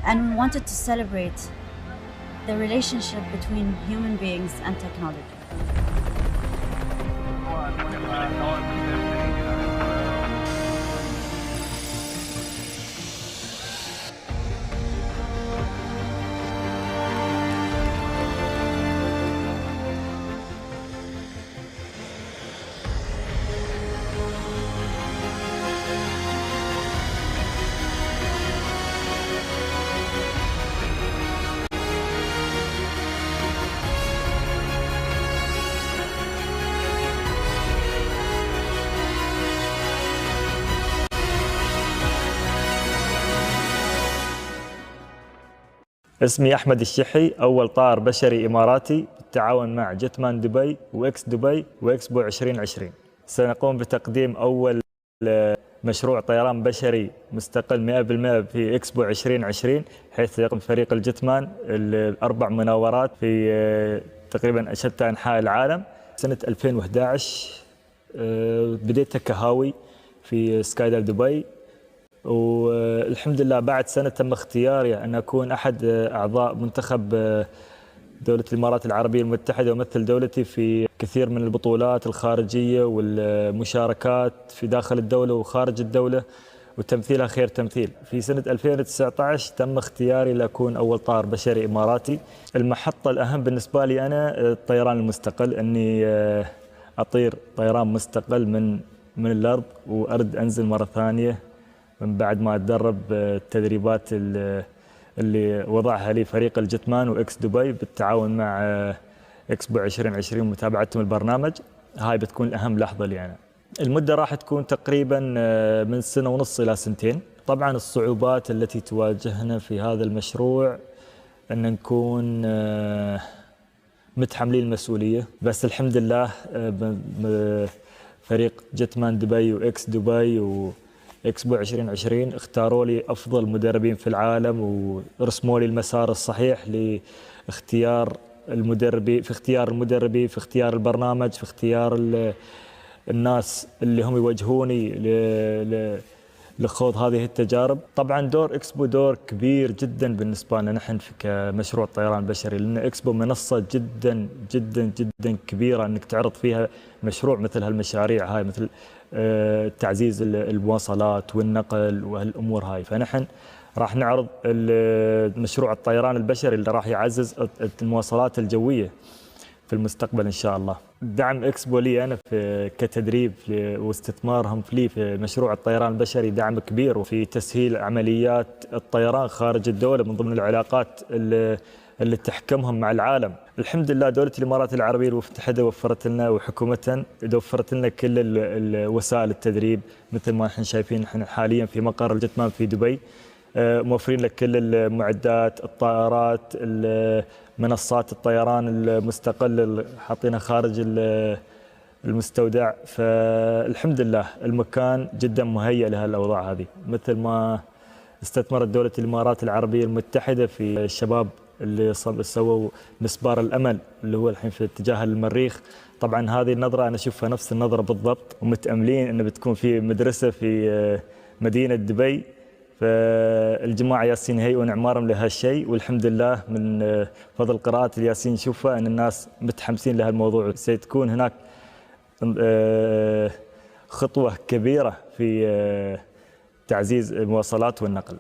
And we wanted to celebrate the relationship between human beings and technology. اسمي أحمد الشحي، أول طائر بشري إماراتي بالتعاون مع جتمان دبي وإكس دبي وإكسبو 2020. سنقوم بتقديم أول مشروع طيران بشري مستقل 100% في إكسبو 2020، حيث يقوم فريق الجتمان الأربع مناورات في تقريبا شتى أنحاء العالم. سنة 2011 بديت كهاوي في سكاي دايف دبي، والحمد لله بعد سنة تم اختياري أن أكون أحد أعضاء منتخب دولة الإمارات العربية المتحدة ومثل دولتي في كثير من البطولات الخارجية والمشاركات في داخل الدولة وخارج الدولة، وتمثيلها خير تمثيل. في سنة 2019 تم اختياري لأكون أول طائر بشري إماراتي. المحطة الأهم بالنسبة لي أنا الطيران المستقل، أني أطير طيران مستقل من الأرض وأرد أنزل مرة ثانية من بعد ما أتدرب التدريبات اللي وضعها لي فريق الجتمان وإكس دبي بالتعاون مع إكسبو 2020 ومتابعتهم البرنامج. هاي بتكون أهم لحظة لي أنا. المدة راح تكون تقريبا من سنة ونص إلى سنتين. طبعا الصعوبات التي تواجهنا في هذا المشروع أن نكون متحملين المسؤولية، بس الحمد لله فريق جتمان دبي وإكس دبي وإكسبو 2020 اختاروا لي أفضل مدربين في العالم ورسموا لي المسار الصحيح لاختيار المدربين، في اختيار البرنامج، في اختيار الناس اللي هم يوجهوني لخوض هذه التجارب. طبعا دور إكسبو دور كبير جدا بالنسبة لنا نحن كمشروع طيران بشري، لأن إكسبو منصة جدا جدا جدا كبيرة أنك تعرض فيها مشروع مثل هالمشاريع هاي، مثل تعزيز المواصلات والنقل وهالأمور هاي. فنحن راح نعرض مشروع الطيران البشري اللي راح يعزز المواصلات الجوية في المستقبل إن شاء الله. دعم إكسبو لي أنا كتدريب واستثمارهم لي في مشروع الطيران البشري دعم كبير، وفي تسهيل عمليات الطيران خارج الدولة من ضمن العلاقات اللي تحكمهم مع العالم. الحمد لله دولة الإمارات العربية المتحدة وفرت لنا وحكومتها وفرت لنا كل وسائل التدريب، مثل ما احنا شايفين احنا حاليا في مقر الجتمان في دبي موفرين لك كل المعدات، الطائرات، منصات الطيران المستقل حاطينها خارج المستودع. فالحمد لله المكان جدا مهيئ لهالأوضاع هذه، مثل ما استثمرت دولة الإمارات العربية المتحدة في الشباب اللي سووا مسبار الأمل اللي هو الحين في اتجاه المريخ. طبعا هذه النظرة أنا أشوفها نفس النظرة بالضبط، ومتأملين أنه بتكون في مدرسة في مدينة دبي، فالجماعة ياسين يهيئون إعمارهم لهالشيء، والحمد لله من فضل قراءة الياسين نشوفها أن الناس متحمسين لهالموضوع. ستكون هناك خطوة كبيرة في تعزيز المواصلات والنقل.